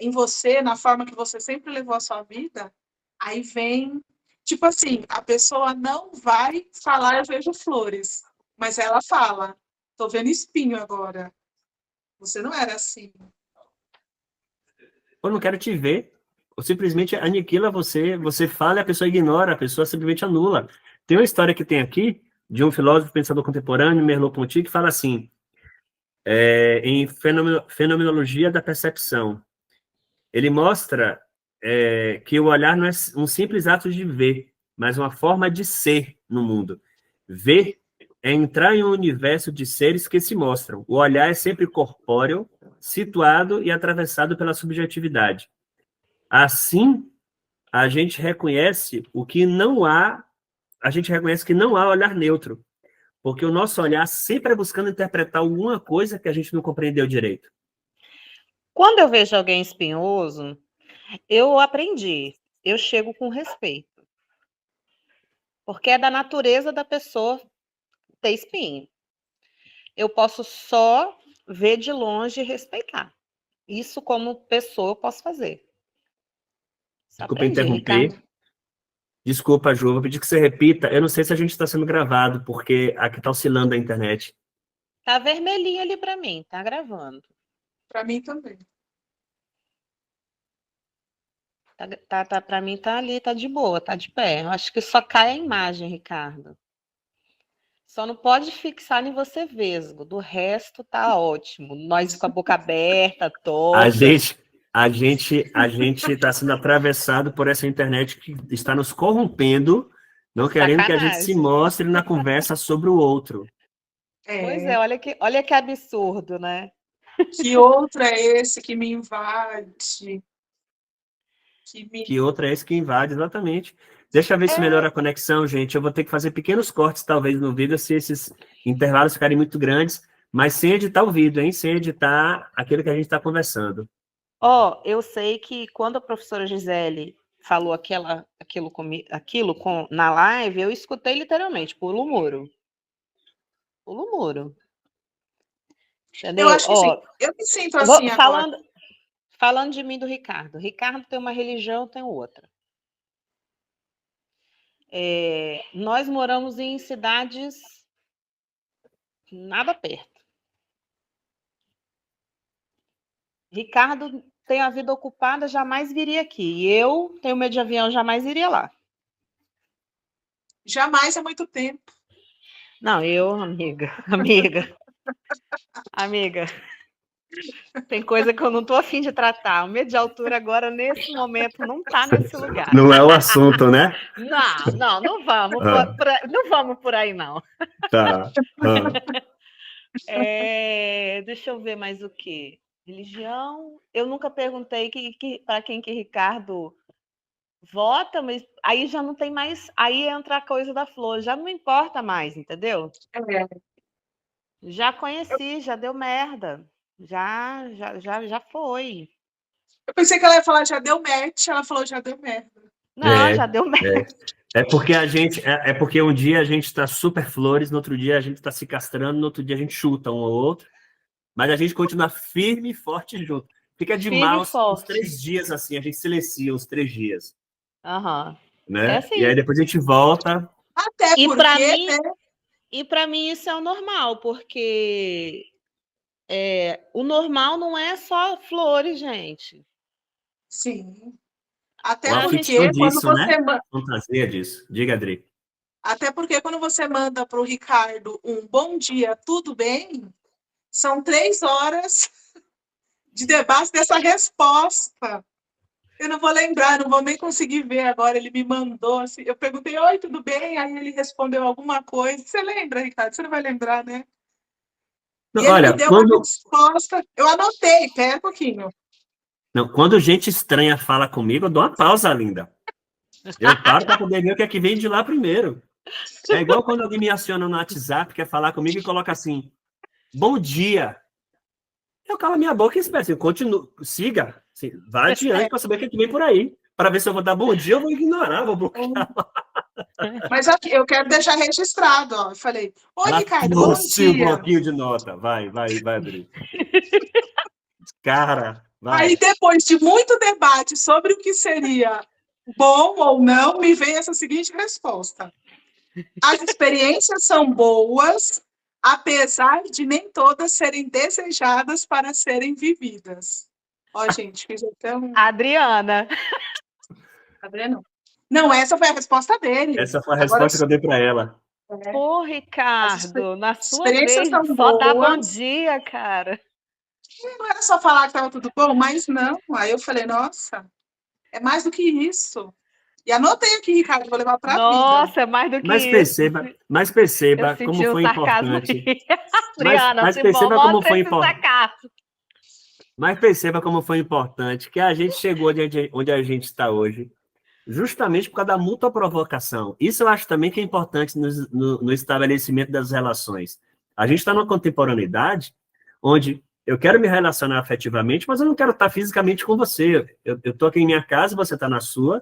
em você, na forma que você sempre levou a sua vida, aí vem, tipo assim, a pessoa não vai falar eu vejo flores, mas ela fala, tô vendo espinho agora. Você não era assim. Eu não quero te ver, ou simplesmente aniquila você fala e a pessoa ignora, a pessoa simplesmente anula. Tem uma história que tem aqui, de um filósofo pensador contemporâneo, Merleau-Ponty, que fala assim, em Fenomenologia da Percepção. Ele mostra que o olhar não é um simples ato de ver, mas uma forma de ser no mundo. Ver é entrar em um universo de seres que se mostram. O olhar é sempre corpóreo, situado e atravessado pela subjetividade. Assim, a gente reconhece que não há olhar neutro, porque o nosso olhar sempre é buscando interpretar alguma coisa que a gente não compreendeu direito. Quando eu vejo alguém espinhoso, eu aprendi. Eu chego com respeito. Porque é da natureza da pessoa ter espinho. eu posso só ver de longe e respeitar. Isso, como pessoa, eu posso fazer. Só Desculpa aprendi, interromper. Ricardo. Desculpa, Ju, vou pedir que você repita. Eu não sei se a gente está sendo gravado, porque aqui está oscilando a internet. Tá vermelhinho ali para mim, tá gravando. Para mim também. Para mim tá ali, tá de boa, tá de pé. Eu acho que só cai a imagem, Ricardo. Só não pode fixar em você vesgo. Do resto tá ótimo. Nós com a boca aberta, toda. A gente está sendo atravessado por essa internet que está nos corrompendo, não querendo que a gente se Sacanagem. mostre na conversa sobre o outro. Pois é, olha que absurdo, né? Que outro é esse que me invade? Que outro é esse que invade, exatamente. Deixa eu ver se melhora a conexão, gente. Eu vou ter que fazer pequenos cortes, talvez, no vídeo, se esses intervalos ficarem muito grandes, mas sem editar o vídeo, hein? Sem editar aquilo que a gente está conversando. Eu sei que quando a professora Gisele falou aquilo na live, eu escutei literalmente, pulo o muro. Pulo o muro. Entendeu? Eu acho que sim. Eu me sinto assim agora. Falando de mim do Ricardo. Ricardo tem uma religião, eu tenho outra. Nós moramos em cidades nada perto. Ricardo tem a vida ocupada, jamais viria aqui. E eu tenho medo de avião, jamais iria lá. Jamais é muito tempo. Não, amiga, tem coisa que eu não estou afim de tratar. O medo de altura agora, nesse momento, não está nesse lugar. Não é o assunto, né? Não vamos. Não vamos por aí, não. Tá. Deixa eu ver mais o quê? Religião. Eu nunca perguntei para quem que Ricardo vota, mas aí já não tem mais. Aí entra a coisa da Flor, já não importa mais, entendeu? Já conheci, já deu merda. Já foi. Eu pensei que ela ia falar já deu match, ela falou já deu merda. Não, já deu merda. É porque um dia a gente está super flores, no outro dia a gente está se castrando, no outro dia a gente chuta um ou outro, mas a gente continua firme e forte junto. Fica de mal uns 3 dias assim, a gente silencia uns 3 dias. Né? Assim. E aí depois a gente volta. Até porque, né? E para mim isso é o normal, porque o normal não é só flores, gente. Sim. Até Uma porque ficção disso, quando você né? Fantasia disso. Diga, Adri. Até porque quando você manda para o Ricardo um bom dia, tudo bem, são 3 horas de debate dessa resposta. Eu não vou lembrar, não vou nem conseguir ver agora. Ele me mandou assim. Eu perguntei, oi, tudo bem? Aí ele respondeu alguma coisa. Você lembra, Ricardo? Você não vai lembrar, né? Não, e ele olha, me deu uma resposta. Eu anotei, pera um pouquinho. Não, quando gente estranha fala comigo, eu dou uma pausa, linda. Eu paro para poder ver o que é que vem de lá primeiro. É igual quando alguém me aciona no WhatsApp, quer falar comigo e coloca assim, bom dia. Eu calo minha boca e espero assim, continuo, siga, assim, vá adiante para saber o que é que vem por aí. Para ver se eu vou dar bom dia, eu vou ignorar, vou bloquear. Mas aqui, eu quero deixar registrado, ó. Eu falei, oi, Ricardo, bom dia. Um bloquinho de nota. Vai, Adri. Cara, vai. Aí, depois de muito debate sobre o que seria bom ou não, me vem essa seguinte resposta. As experiências são boas, apesar de nem todas serem desejadas para serem vividas. Ó, gente, fiz até um... Adriana. Não, essa foi a resposta dele. Essa foi a resposta que eu dei para ela. Ô, Ricardo, na sua vez, só dá bom dia, cara. Não era só falar que estava tudo bom, mas não. Aí eu falei, nossa, é mais do que isso. E anotei aqui, Ricardo, vou levar para a vida. Nossa, é mais do que isso. Mas perceba como foi importante. Adriana, mas perceba como foi importante. Mas perceba como foi importante que a gente chegou onde a gente está hoje, justamente por causa da mútua provocação. Isso eu acho também que é importante no estabelecimento das relações. A gente está numa contemporaneidade onde eu quero me relacionar afetivamente, mas eu não quero estar fisicamente com você. Eu estou aqui em minha casa, você está na sua,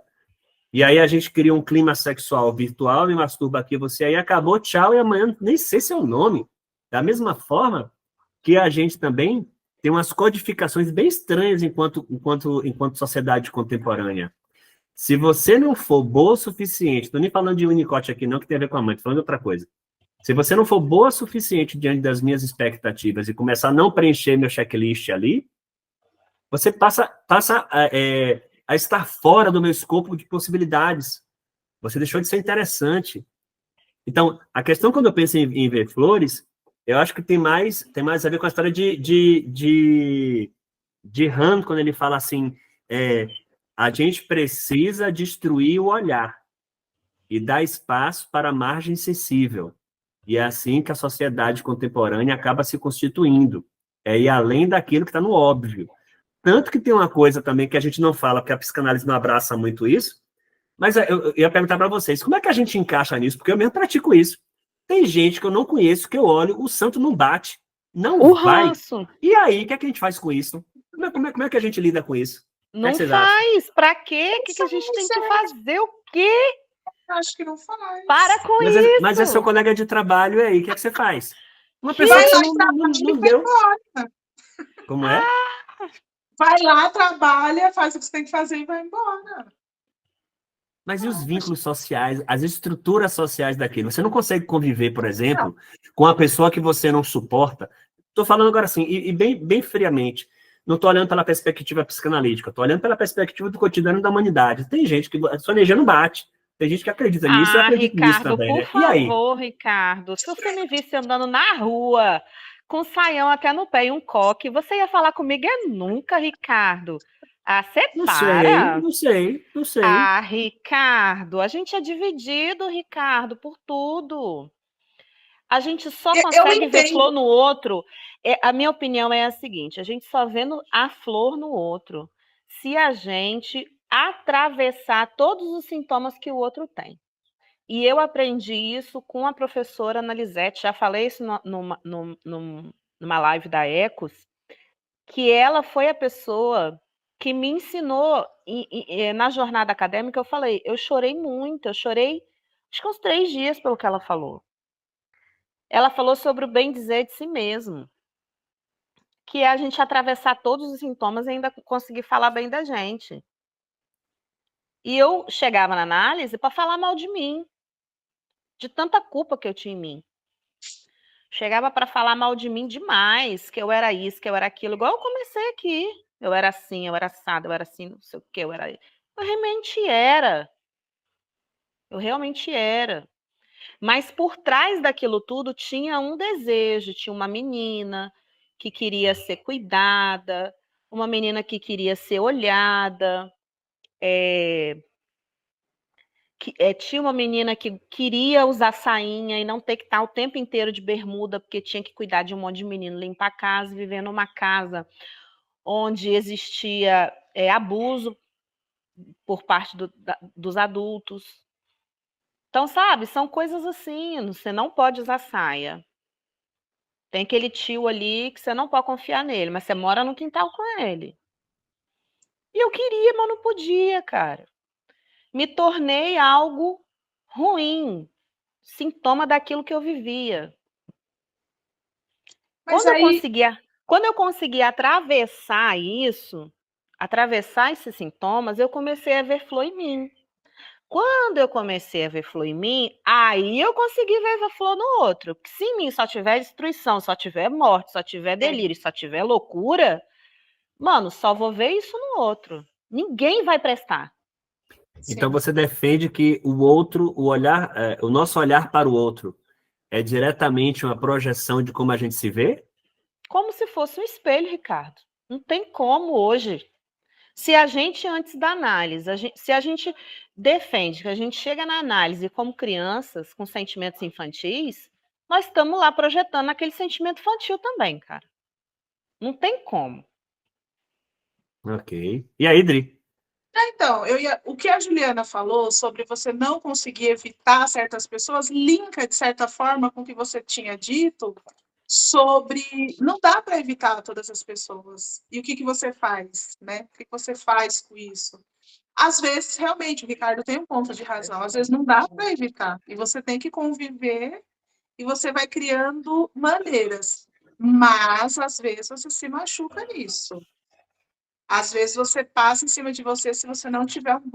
e aí a gente cria um clima sexual virtual, me masturba aqui, você aí acabou, tchau, e amanhã nem sei seu nome. Da mesma forma que a gente também tem umas codificações bem estranhas enquanto sociedade contemporânea. Se você não for boa o suficiente, estou nem falando de Winnicott aqui não, que tem a ver com a mãe, estou falando de outra coisa. Se você não for boa o suficiente diante das minhas expectativas e começar a não preencher meu checklist ali, você passa a estar fora do meu escopo de possibilidades. Você deixou de ser interessante. Então, a questão quando eu penso em ver flores, eu acho que tem mais a ver com a história de Han, quando ele fala assim, a gente precisa destruir o olhar e dar espaço para a margem sensível. E é assim que a sociedade contemporânea acaba se constituindo. É ir além daquilo que está no óbvio. Tanto que tem uma coisa também que a gente não fala, porque a psicanálise não abraça muito isso, mas eu ia perguntar para vocês, como é que a gente encaixa nisso? Porque eu mesmo pratico isso. Tem gente que eu não conheço, que eu olho, o santo não bate, não O vai. ranço. E aí, o que é que a gente faz com isso? Como é que a gente lida com isso? O que é Não que vocês acham? faz. Pra quê? O que a gente tem que fazer? O quê? Acho que não faz. Para com Mas é seu isso. colega de trabalho, e aí, o que é que você faz? Uma Que pessoa que Vai você lá não e vai deu. embora. Como é? Vai lá, trabalha, faz o que você tem que fazer e vai embora. Mas e os vínculos sociais, as estruturas sociais daquilo? Você não consegue conviver, por exemplo, com uma pessoa que você não suporta? Estou falando agora assim, e bem friamente. Não estou olhando pela perspectiva psicanalítica, estou olhando pela perspectiva do cotidiano da humanidade. Tem gente que a sua energia não bate. Tem gente que acredita nisso, eu acredito nisso Ricardo, também, por né? E aí? favor, Ricardo, se você me visse andando na rua com um saião até no pé e um coque, você ia falar comigo? É nunca, Ricardo. Ah, você Não sei, para. não sei, não sei. Ah, Ricardo, a gente é dividido, Ricardo, por tudo. A gente só Eu consegue ver flor entendo. no outro. A minha opinião é a seguinte: a gente só vê a flor no outro se a gente atravessar todos os sintomas que o outro tem. E eu aprendi isso com a professora Ana Lisete, já falei isso numa live da Ecos, que ela foi a pessoa que me ensinou na jornada acadêmica. Eu falei, eu chorei muito, eu chorei acho que uns 3 dias pelo que ela falou. Ela falou sobre o bem dizer de si mesmo, que é a gente atravessar todos os sintomas e ainda conseguir falar bem da gente. E eu chegava na análise para falar mal de mim, de tanta culpa que eu tinha em mim. Chegava para falar mal de mim demais, que eu era isso, que eu era aquilo, igual eu comecei aqui. Eu era assim, eu era assado, eu era assim, não sei o que, eu era. Eu realmente era. Eu realmente era. Mas por trás daquilo tudo tinha um desejo, tinha uma menina que queria ser cuidada, uma menina que queria ser olhada, tinha uma menina que queria usar sainha e não ter que estar o tempo inteiro de bermuda, porque tinha que cuidar de um monte de menino, limpar a casa, viver numa casa onde existia abuso por parte dos adultos. Então, sabe, são coisas assim, você não pode usar saia. Tem aquele tio ali que você não pode confiar nele, mas você mora no quintal com ele. E eu queria, mas não podia, cara. Me tornei algo ruim, sintoma daquilo que eu vivia. Mas Quando eu consegui atravessar esses sintomas, eu comecei a ver flor em mim. Quando eu comecei a ver flor em mim, aí eu consegui ver a flor no outro. Porque se em mim só tiver destruição, só tiver morte, só tiver delírio, só tiver loucura, mano, só vou ver isso no outro. Ninguém vai prestar. Então sim. você defende que o outro, o nosso olhar para o outro é diretamente uma projeção de como a gente se vê? Como se fosse um espelho, Ricardo. Não tem como hoje. Se a gente, antes da análise, se a gente defende que a gente chega na análise como crianças, com sentimentos infantis, nós estamos lá projetando aquele sentimento infantil também, cara. Não tem como. Ok. E aí, Dri? Então, o que a Juliana falou sobre você não conseguir evitar certas pessoas, linka, de certa forma, com o que você tinha dito sobre não dá para evitar todas as pessoas. E o que você faz, né? O que você faz com isso? Às vezes, realmente, o Ricardo tem um ponto de razão. Às vezes não dá para evitar. E você tem que conviver e você vai criando maneiras. Mas, às vezes, você se machuca nisso. Às vezes, você passa em cima de você se você não tiver um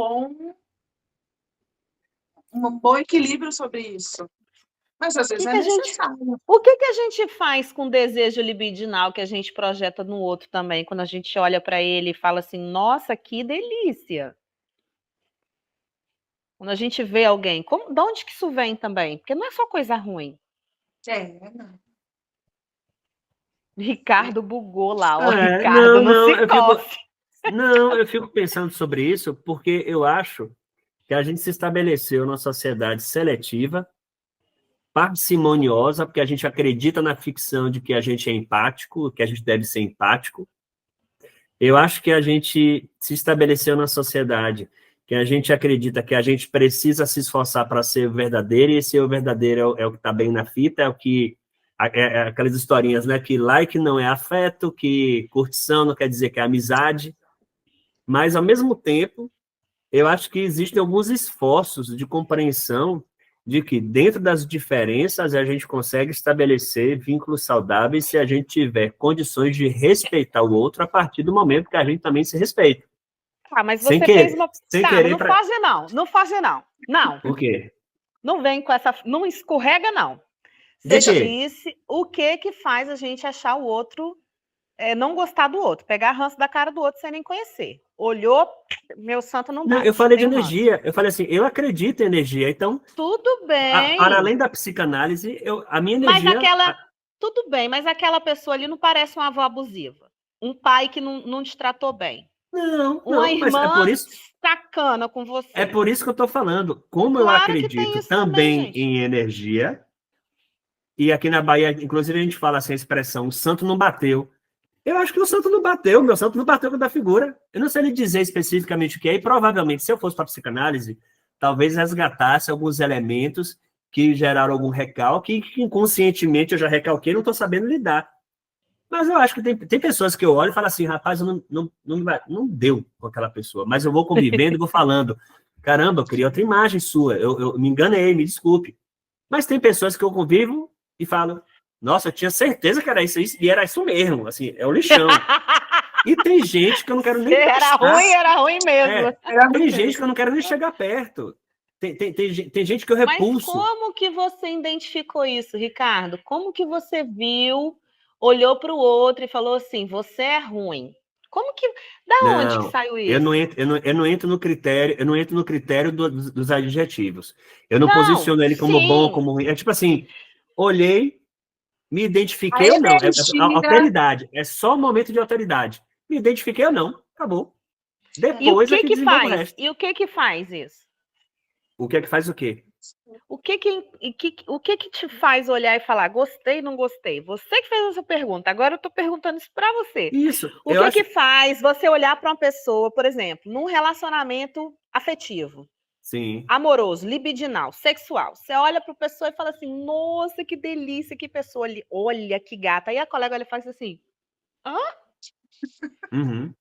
bom equilíbrio sobre isso. Mas, às vezes, é necessário. O que a gente faz com o desejo libidinal que a gente projeta no outro também, quando a gente olha para ele e fala assim, nossa, que delícia. Quando a gente vê alguém, de onde que isso vem também? Porque não é só coisa ruim. Não. Ricardo bugou lá, ó. É, Ricardo, não se eu fico pensando sobre isso porque eu acho que a gente se estabeleceu numa sociedade seletiva, parcimoniosa, porque a gente acredita na ficção de que a gente é empático, que a gente deve ser empático. Eu acho que a gente se estabeleceu na sociedade que a gente acredita que a gente precisa se esforçar para ser verdadeiro, e esse o verdadeiro é o que está bem na fita, é o que aquelas historinhas, né? Que like não é afeto, que curtição não quer dizer que é amizade, mas ao mesmo tempo eu acho que existem alguns esforços de compreensão de que dentro das diferenças a gente consegue estabelecer vínculos saudáveis se a gente tiver condições de respeitar o outro a partir do momento que a gente também se respeita. Ah, mas você fez uma... Sem tá, querer não faz não. Não faz não. Não. O quê? Não vem com essa... Não escorrega, não. De Você quê? disse o que faz a gente achar o outro, não gostar do outro, pegar ranço da cara do outro sem nem conhecer. Olhou, meu santo não bate. Não, eu falei de energia. Eu falei assim, eu acredito em energia. Então, tudo bem. Para além da psicanálise, a minha energia... Tudo bem, mas aquela pessoa ali não parece uma avó abusiva. Um pai que não te tratou bem. Não, uma irmã mas é por isso... sacana com você. É por isso que eu estou falando. Como eu acredito também em energia, e aqui na Bahia, inclusive, a gente fala assim, a expressão, o santo não bateu. Eu acho que o santo não bateu, meu santo não bateu com a da figura. Eu não sei lhe dizer especificamente o que é, e provavelmente, se eu fosse para a psicanálise, talvez resgatasse alguns elementos que geraram algum recalque, que inconscientemente eu já recalquei e não estou sabendo lidar. Mas eu acho que tem pessoas que eu olho e falo assim, rapaz, não deu com aquela pessoa, mas eu vou convivendo e vou falando, caramba, eu queria outra imagem sua, eu me enganei, me desculpe. Mas tem pessoas que eu convivo e falo, nossa, eu tinha certeza que era isso, e era isso mesmo, assim, é o lixão. E tem gente que eu não quero nem era ruim mesmo. Tem gente que eu não quero nem chegar perto. Tem gente que eu repulso. Mas como que você identificou isso, Ricardo? Como que você viu, olhou para o outro e falou assim, você é ruim? Como que... onde que saiu isso? Eu não entro no critério dos adjetivos. Eu não posiciono ele como bom, como ruim. É tipo assim, olhei, me identifiquei ou não. Alteridade. É só um momento de alteridade. Me identifiquei ou não. Acabou. Depois e o que desenvolve o resto. E o que faz isso? O que é que faz o quê? O que te faz olhar e falar gostei, não gostei? Você que fez essa pergunta. Agora eu estou perguntando isso para você. Isso. O que faz você olhar para uma pessoa, por exemplo, num relacionamento afetivo, sim, amoroso, libidinal, sexual? Você olha para a pessoa e fala assim: nossa, que delícia, que pessoa ali. Olha que gata. Aí a colega olha e faz assim: hã? Uhum.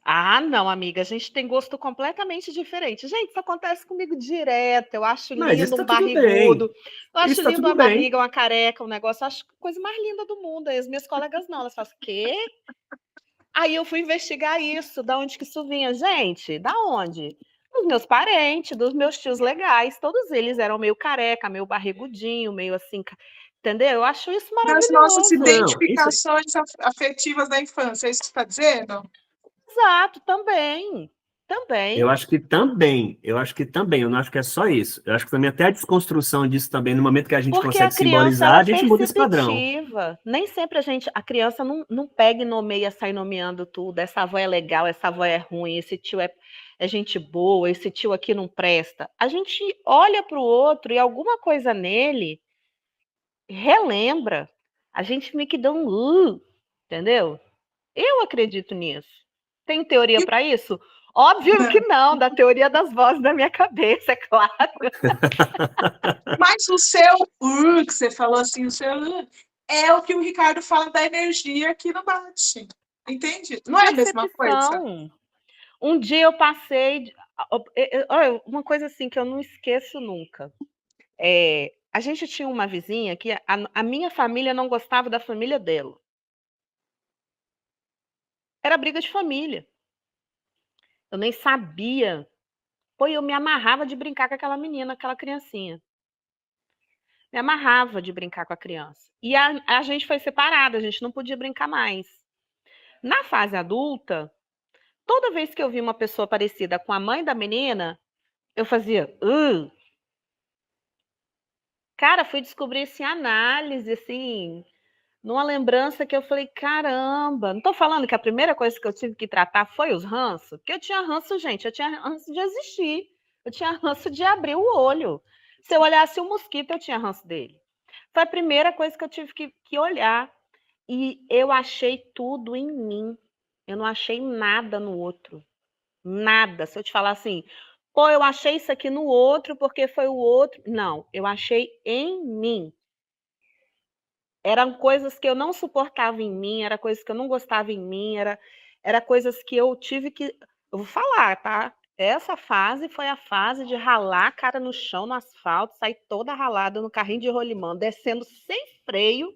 Ah, não, amiga, a gente tem gosto completamente diferente. Gente, isso acontece comigo direto. Eu acho lindo um barrigudo. Eu acho lindo uma barriga, uma careca, um negócio. Eu acho a coisa mais linda do mundo. Aí as minhas colegas não, elas falam, quê? Aí eu fui investigar isso, da onde que isso vinha. Gente, da onde? Dos meus parentes, dos meus tios legais. Todos eles eram meio careca, meio barrigudinho, meio assim... Entendeu? Eu acho isso maravilhoso. Das nossas identificações afetivas da infância, é isso que você está dizendo? Exato, também. Eu acho que também. Eu não acho que é só isso. Eu acho que também até a desconstrução disso também, no momento que a gente consegue simbolizar, a gente muda esse padrão. Nem sempre a criança não pega e nomeia, sai nomeando tudo. Essa avó é legal, essa avó é ruim, esse tio é gente boa, esse tio aqui não presta. A gente olha para o outro e alguma coisa nele relembra. A gente meio que dá entendeu? Eu acredito nisso. Tem teoria para isso? Óbvio que não, da teoria das vozes da minha cabeça, é claro. Mas o seu que você falou assim, o seu é o que o Ricardo fala da energia que não bate. Entende? Não é a mesma coisa. Um dia eu passei... uma coisa assim que eu não esqueço nunca. A gente tinha uma vizinha que a minha família não gostava da família dela. Era briga de família. Eu nem sabia. Pô, eu me amarrava de brincar com aquela menina, aquela criancinha. Me amarrava de brincar com a criança. E a gente foi separada, a gente não podia brincar mais. Na fase adulta, toda vez que eu vi uma pessoa parecida com a mãe da menina, eu fazia... Cara, fui descobrir assim, análise, assim, numa lembrança que eu falei, caramba, não tô falando que a primeira coisa que eu tive que tratar foi os ranços, porque eu tinha ranço, gente, eu tinha ranço de existir, eu tinha ranço de abrir o olho. Se eu olhasse um mosquito, eu tinha ranço dele. Foi a primeira coisa que eu tive que olhar. E eu achei tudo em mim. Eu não achei nada no outro. Nada. Se eu te falar assim, pô, eu achei isso aqui no outro porque foi o outro. Não, eu achei em mim. Eram coisas que eu não suportava em mim, era coisas que eu não gostava em mim, era coisas que eu tive que. Eu vou falar, tá? Essa fase foi a fase de ralar a cara no chão, no asfalto, sair toda ralada no carrinho de rolimã, descendo sem freio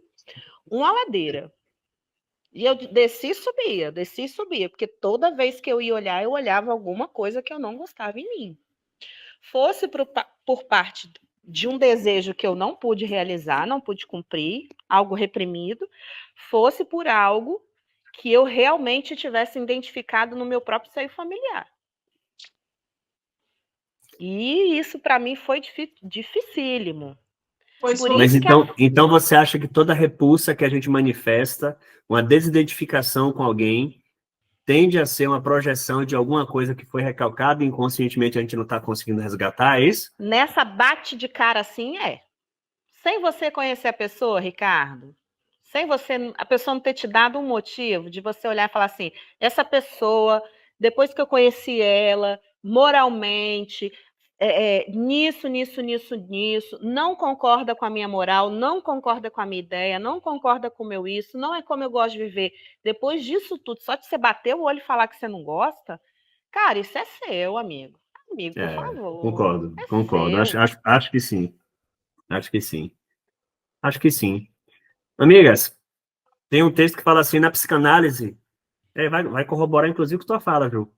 uma ladeira. E eu desci e subia, porque toda vez que eu ia olhar, eu olhava alguma coisa que eu não gostava em mim. Fosse por parte de um desejo que eu não pude realizar, não pude cumprir, algo reprimido, fosse por algo que eu realmente tivesse identificado no meu próprio seio familiar. E isso para mim foi dificílimo. Pois Por foi. Mas isso que então você acha que toda repulsa que a gente manifesta, uma desidentificação com alguém, tende a ser uma projeção de alguma coisa que foi recalcada e inconscientemente a gente não está conseguindo resgatar, é isso? nessa bate de cara assim sem você conhecer a pessoa, Ricardo, sem a pessoa não ter te dado um motivo de você olhar e falar assim, essa pessoa, depois que eu conheci ela, moralmente, nisso, não concorda com a minha moral, não concorda com a minha ideia, não concorda com o meu isso, não é como eu gosto de viver. Depois disso tudo, só de você bater o olho e falar que você não gosta, cara, isso é seu, amigo. Amigo, por favor, Concordo, é concordo. seu. Acho que sim. Acho que sim. Acho que sim. Amigas, tem um texto que fala assim, na psicanálise, vai corroborar inclusive com a tua fala, Ju.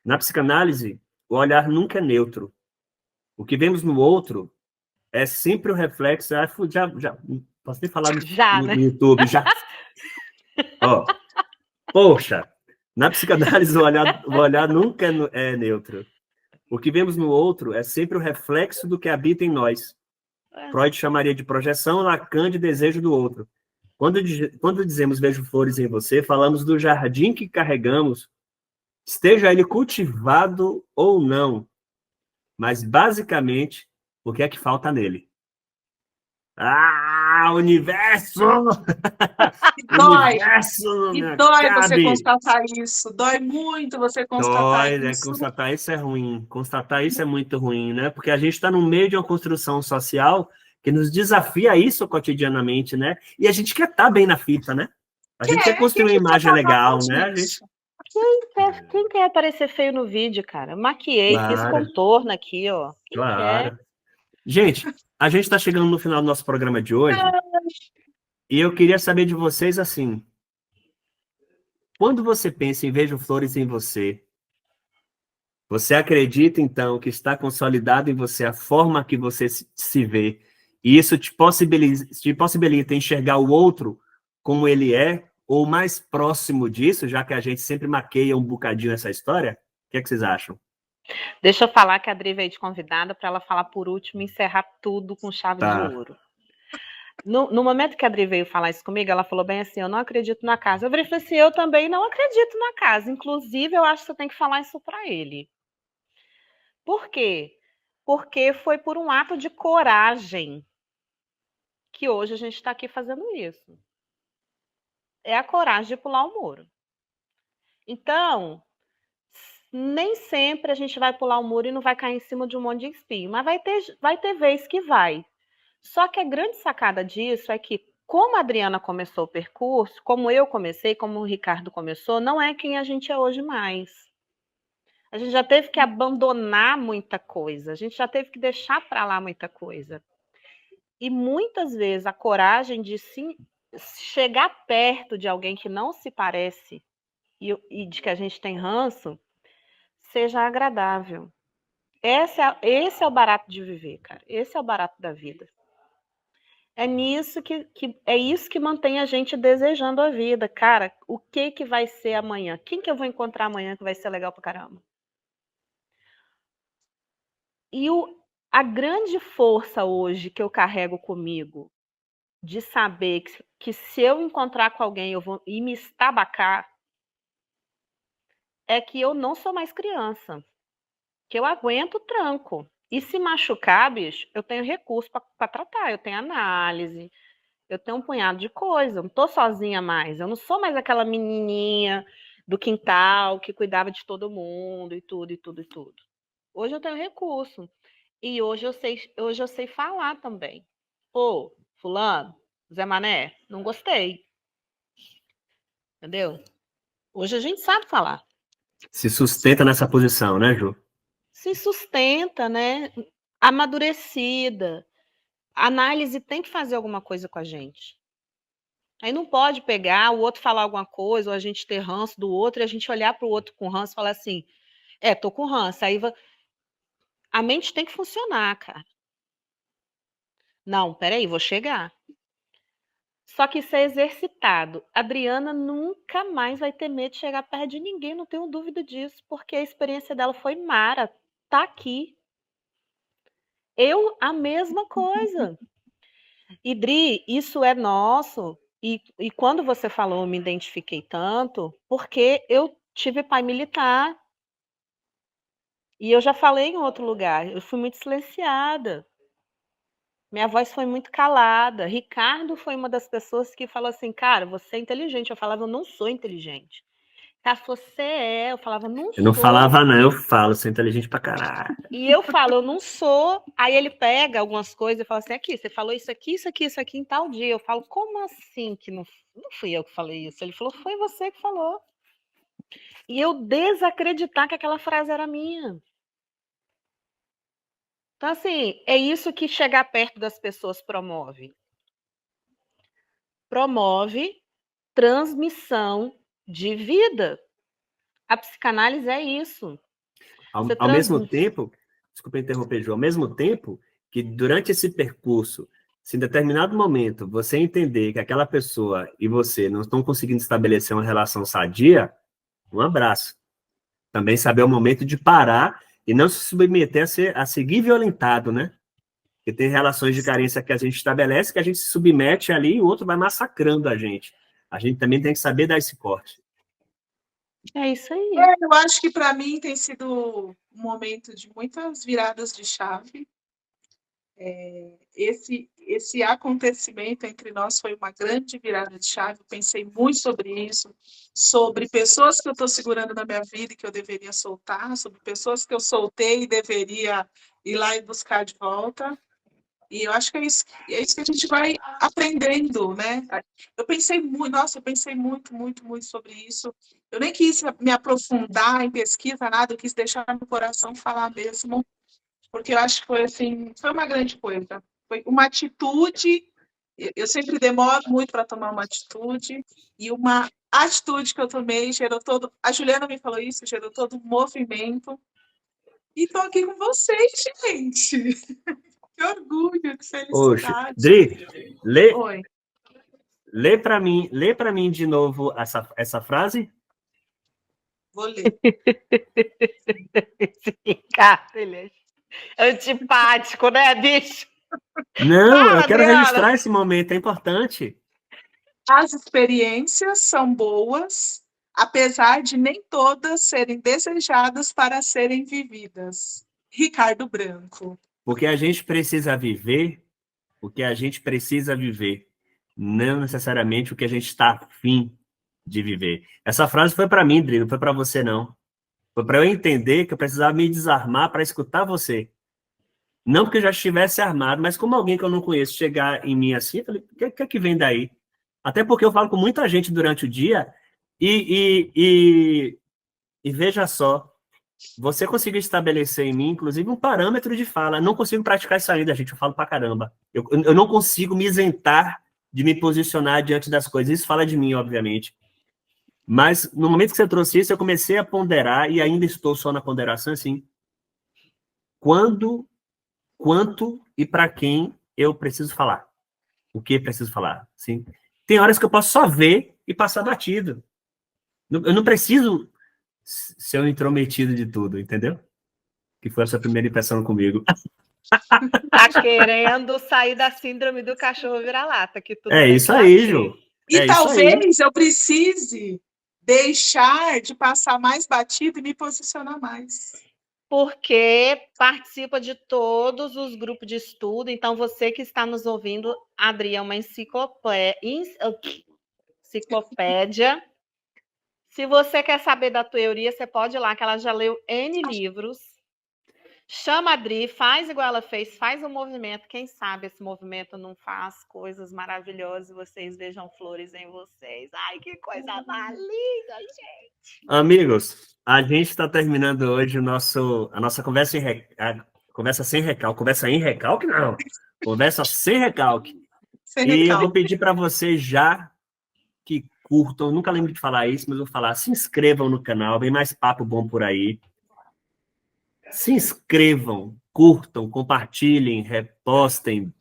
Na psicanálise, o olhar nunca é neutro. O que vemos no outro é sempre o reflexo. Já posso nem falar Já, no né? YouTube, já. Ó, poxa, na psicanálise o olhar nunca é neutro. O que vemos no outro é sempre o reflexo do que habita em nós. Freud chamaria de projeção, Lacan de desejo do outro. Quando dizemos vejo flores em você, falamos do jardim que carregamos, esteja ele cultivado ou não, mas basicamente, o que é que falta nele? Ah, universo! E dói, Universo não e me dói você cabe! constatar isso. Dói muito você constatar Dói, né? isso. Constatar isso é ruim. Constatar isso é muito ruim, né? Porque a gente está no meio de uma construção social que nos desafia isso cotidianamente, né? E a gente quer estar bem na fita, né? A gente quer Quem construir uma que quer imagem pagar por legal, né? A gente... isso? Quem quer aparecer feio no vídeo, cara? Maquiei, fiz Claro, contorno aqui, ó. Quem quer? claro. Gente, a gente está chegando no final do nosso programa de hoje e eu queria saber de vocês assim, quando você pensa em Vejo Flores em Você, você acredita, então, que está consolidado em você a forma que você se vê, e isso te possibilita enxergar o outro como ele é, ou mais próximo disso, já que a gente sempre maqueia um bocadinho essa história? O que é que vocês acham? Deixa eu falar que a Adri veio de convidada para ela falar por último e encerrar tudo com chave de Tá. ouro. No momento que a Adri veio falar isso comigo, ela falou bem assim, eu não acredito na casa. Eu falei assim, eu também não acredito na casa. Inclusive, eu acho que você tem que falar isso para ele. Por quê? Porque foi por um ato de coragem que hoje a gente está aqui fazendo isso. É a coragem de pular o muro. Então, nem sempre a gente vai pular o muro e não vai cair em cima de um monte de espinho, mas vai ter vez que vai. Só que a grande sacada disso é que, como a Adriana começou o percurso, como eu comecei, como o Ricardo começou, não é quem a gente é hoje mais. A gente já teve que abandonar muita coisa, a gente já teve que deixar para lá muita coisa. E muitas vezes a coragem de chegar perto de alguém que não se parece e de que a gente tem ranço seja agradável. Esse é o barato de viver, cara. Esse é o barato da vida. É nisso é isso que mantém a gente desejando a vida. Cara, o que vai ser amanhã? Quem que eu vou encontrar amanhã que vai ser legal pra caramba? E a grande força hoje que eu carrego comigo de saber que se eu encontrar com alguém eu vou me estabacar é que eu não sou mais criança. Que eu aguento o tranco. E se machucar, bicho, eu tenho recurso para tratar, eu tenho análise, eu tenho um punhado de coisa, eu não tô sozinha mais, eu não sou mais aquela menininha do quintal que cuidava de todo mundo e tudo, e tudo, e tudo. Hoje eu tenho recurso. E hoje eu sei falar também. Pô, fulano, Zé Mané, não gostei. Entendeu? Hoje a gente sabe falar. Se sustenta nessa posição, né, Ju? Se sustenta, né? Amadurecida. A análise tem que fazer alguma coisa com a gente. Aí não pode pegar o outro falar alguma coisa, ou a gente ter ranço do outro, e a gente olhar para o outro com ranço e falar assim, tô com ranço. Aí a mente tem que funcionar, cara. Não, peraí, vou chegar. Só que isso é exercitado. A Adriana nunca mais vai ter medo de chegar perto de ninguém, não tenho dúvida disso, porque a experiência dela foi mara. Tá aqui. Eu, a mesma coisa. E, Dri, isso é nosso. E quando você falou, eu me identifiquei tanto, porque eu tive pai militar. E eu já falei em outro lugar, eu fui muito silenciada. Minha voz foi muito calada. Ricardo foi uma das pessoas que falou assim, cara, você é inteligente. Eu falava, eu não sou inteligente. Cara, você é. Eu falava, não Eu não sou. falava, não, eu falo, sou inteligente pra caralho. E eu falo, eu não sou. Aí ele pega algumas coisas e fala assim, aqui, você falou isso aqui, isso aqui, isso aqui em tal dia. Eu falo, como assim que não fui eu que falei isso? Ele falou, foi você que falou. E eu desacreditar que aquela frase era minha. Então, assim, é isso que chegar perto das pessoas promove. Promove transmissão de vida. A psicanálise é isso. Ao mesmo tempo, desculpa interromper, Ju, ao mesmo tempo que durante esse percurso, se em determinado momento você entender que aquela pessoa e você não estão conseguindo estabelecer uma relação sadia, um abraço. Também saber o momento de parar e não se submeter a seguir violentado, né? Porque tem relações de carência que a gente estabelece, que a gente se submete ali e o outro vai massacrando a gente. A gente também tem que saber dar esse corte. É isso aí. Eu acho que para mim tem sido um momento de muitas viradas de chave. Esse acontecimento entre nós foi uma grande virada de chave. Eu pensei muito sobre isso, sobre pessoas que eu estou segurando na minha vida e que eu deveria soltar, sobre pessoas que eu soltei e deveria ir lá e buscar de volta. E eu acho que é isso que a gente vai aprendendo, né? Eu pensei muito, muito, muito sobre isso. Eu nem quis me aprofundar em pesquisa, nada, eu quis deixar no coração falar mesmo, porque eu acho que foi assim, foi uma grande coisa. Foi uma atitude, eu sempre demoro muito para tomar uma atitude, e uma atitude que eu tomei gerou todo. A Juliana me falou isso, gerou todo um movimento. E estou aqui com vocês, gente. Que orgulho, que Oxe, felicidade. Dri, Oi. lê para mim de novo essa frase. Vou ler. Esse Ricardo, ele é antipático, né, bicho? Não, Fala, eu quero Adriana. registrar esse momento, é importante. As experiências são boas, apesar de nem todas serem desejadas para serem vividas. Ricardo Branco. Porque a gente precisa viver o que a gente precisa viver, não necessariamente o que a gente está afim de viver. Essa frase foi para mim, Dri, não foi para você, não. Foi para eu entender que eu precisava me desarmar para escutar você. Não porque eu já estivesse armado, mas como alguém que eu não conheço chegar em mim assim, eu falei, o que é que vem daí? Até porque eu falo com muita gente durante o dia e veja só, você conseguiu estabelecer em mim, inclusive, um parâmetro de fala. Não consigo praticar isso ainda, gente. Eu falo pra caramba. Eu não consigo me isentar de me posicionar diante das coisas. Isso fala de mim, obviamente. Mas, no momento que você trouxe isso, eu comecei a ponderar, e ainda estou só na ponderação, assim, quando, quanto e para quem eu preciso falar. O que preciso falar, sim. Tem horas que eu posso só ver e passar batido. Eu não preciso ser um intrometido de tudo, entendeu? Que foi essa primeira impressão comigo. Tá querendo sair da síndrome do cachorro vira-lata, que tudo É tem isso que aí, latir. Ju. E É isso aí. talvez eu precise deixar de passar mais batido e me posicionar mais. Porque participa de todos os grupos de estudo. Então, você que está nos ouvindo, a Adri é uma enciclopédia. Se você quer saber da teoria, você pode ir lá, que ela já leu N livros. Chama a Adri, faz igual ela fez, faz um movimento. Quem sabe esse movimento não faz coisas maravilhosas e vocês vejam flores em vocês. Ai, que coisa mais linda, gente! Amigos, a gente está terminando hoje a nossa conversa conversa sem recalque. Conversa em recalque, não. Conversa sem recalque. Sem E eu vou recalque. pedir para vocês já que curtam, nunca lembro de falar isso, mas eu vou falar, se inscrevam no canal, vem mais papo bom por aí. Se inscrevam, curtam, compartilhem, repostem,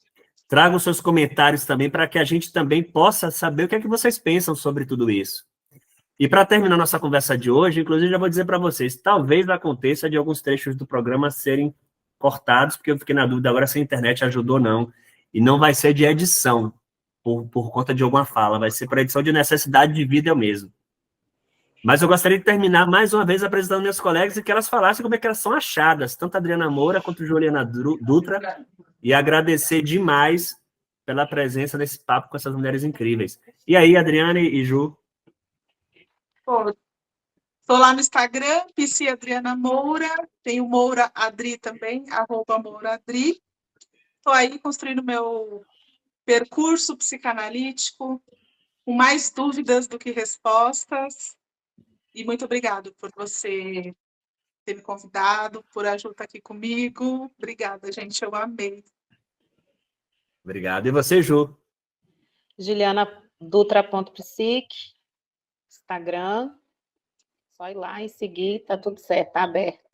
tragam seus comentários também para que a gente também possa saber o que é que vocês pensam sobre tudo isso. E para terminar nossa conversa de hoje, inclusive já vou dizer para vocês, talvez aconteça de alguns trechos do programa serem cortados, porque eu fiquei na dúvida agora se a internet ajudou ou não, e não vai ser de edição, por conta de alguma fala, vai ser para edição de necessidade de vida eu mesmo. Mas eu gostaria de terminar mais uma vez apresentando meus colegas e que elas falassem como é que elas são achadas, tanto a Adriana Moura quanto a Juliana Dutra, e agradecer demais pela presença nesse papo com essas mulheres incríveis. E aí, Adriana e Ju? Estou lá no Instagram, PC Adriana Moura, tenho Moura Adri também, @MouraAdri. Estou aí construindo meu percurso psicanalítico, com mais dúvidas do que respostas. E muito obrigado por você ter me convidado, por a Ju estar aqui comigo. Obrigada, gente, eu amei. Obrigado. E você, Ju? Juliana.dutra.psic, Instagram. Só ir lá e seguir, tá tudo certo, tá aberto.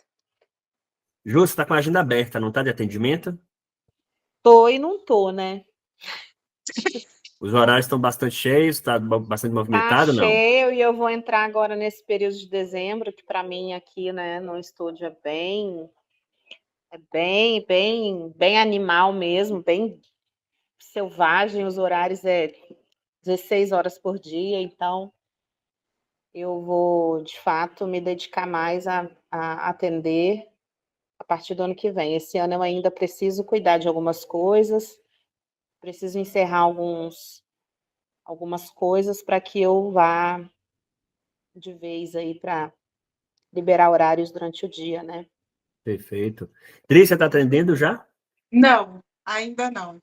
Ju, você está com a agenda aberta, não está de atendimento? Tô e não tô, né? Os horários estão bastante cheios, está bastante movimentado, Tá não? cheio, e eu vou entrar agora nesse período de dezembro, que para mim aqui, né, no estúdio é bem animal mesmo, bem selvagem. Os horários é 16 horas por dia, então eu vou, de fato, me dedicar mais a atender a partir do ano que vem. Esse ano eu ainda preciso cuidar de algumas coisas, preciso encerrar algumas coisas para que eu vá de vez aí para liberar horários durante o dia, né? Perfeito. Tris, você está atendendo já? Não, ainda não.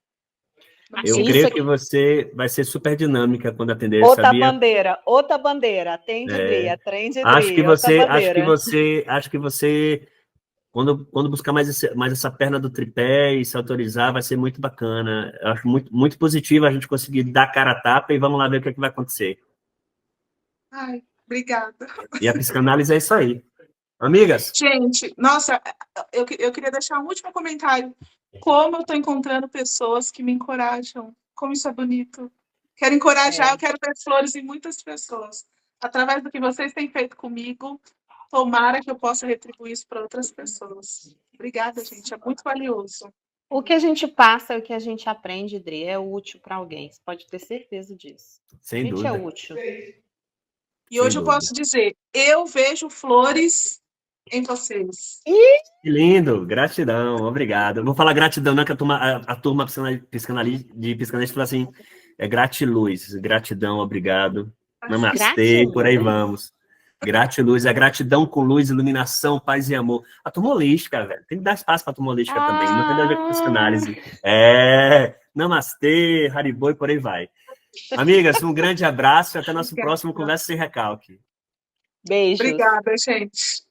Eu creio que você vai ser super dinâmica quando atender, outra sabia? bandeira, atende Dri, atende Acho que Dri, outra bandeira. acho que você, quando buscar mais essa perna do tripé e se autorizar, vai ser muito bacana. Eu acho muito positivo a gente conseguir dar cara a tapa e vamos lá ver o que é que vai acontecer. Ai, obrigada. E a psicanálise é isso aí. Amigas? Gente, nossa, eu queria deixar um último comentário. Como eu estou encontrando pessoas que me encorajam. Como isso é bonito. Quero encorajar, eu quero ver flores em muitas pessoas. Através do que vocês têm feito comigo, tomara que eu possa retribuir isso para outras pessoas. Obrigada, gente. É muito valioso. O que a gente passa, o que a gente aprende, Dri, é útil para alguém. Você pode ter certeza disso. Sem a gente dúvida. é útil. E hoje eu posso dizer, eu vejo flores em vocês. Que lindo, gratidão, obrigado. Vou falar gratidão, não é que a turma de psicanalista fala assim, é gratiluz, gratidão, obrigado, namastê, por aí vamos. Gratiluz, é gratidão com luz, iluminação, paz e amor. A turma holística, velho, tem que dar espaço para a turma holística também, não tem nada a ver com psicanálise. Namastê, Haribo e por aí vai. Amigas, um grande abraço e até nosso próximo Conversa Sem Recalque. Beijos. Obrigada, gente.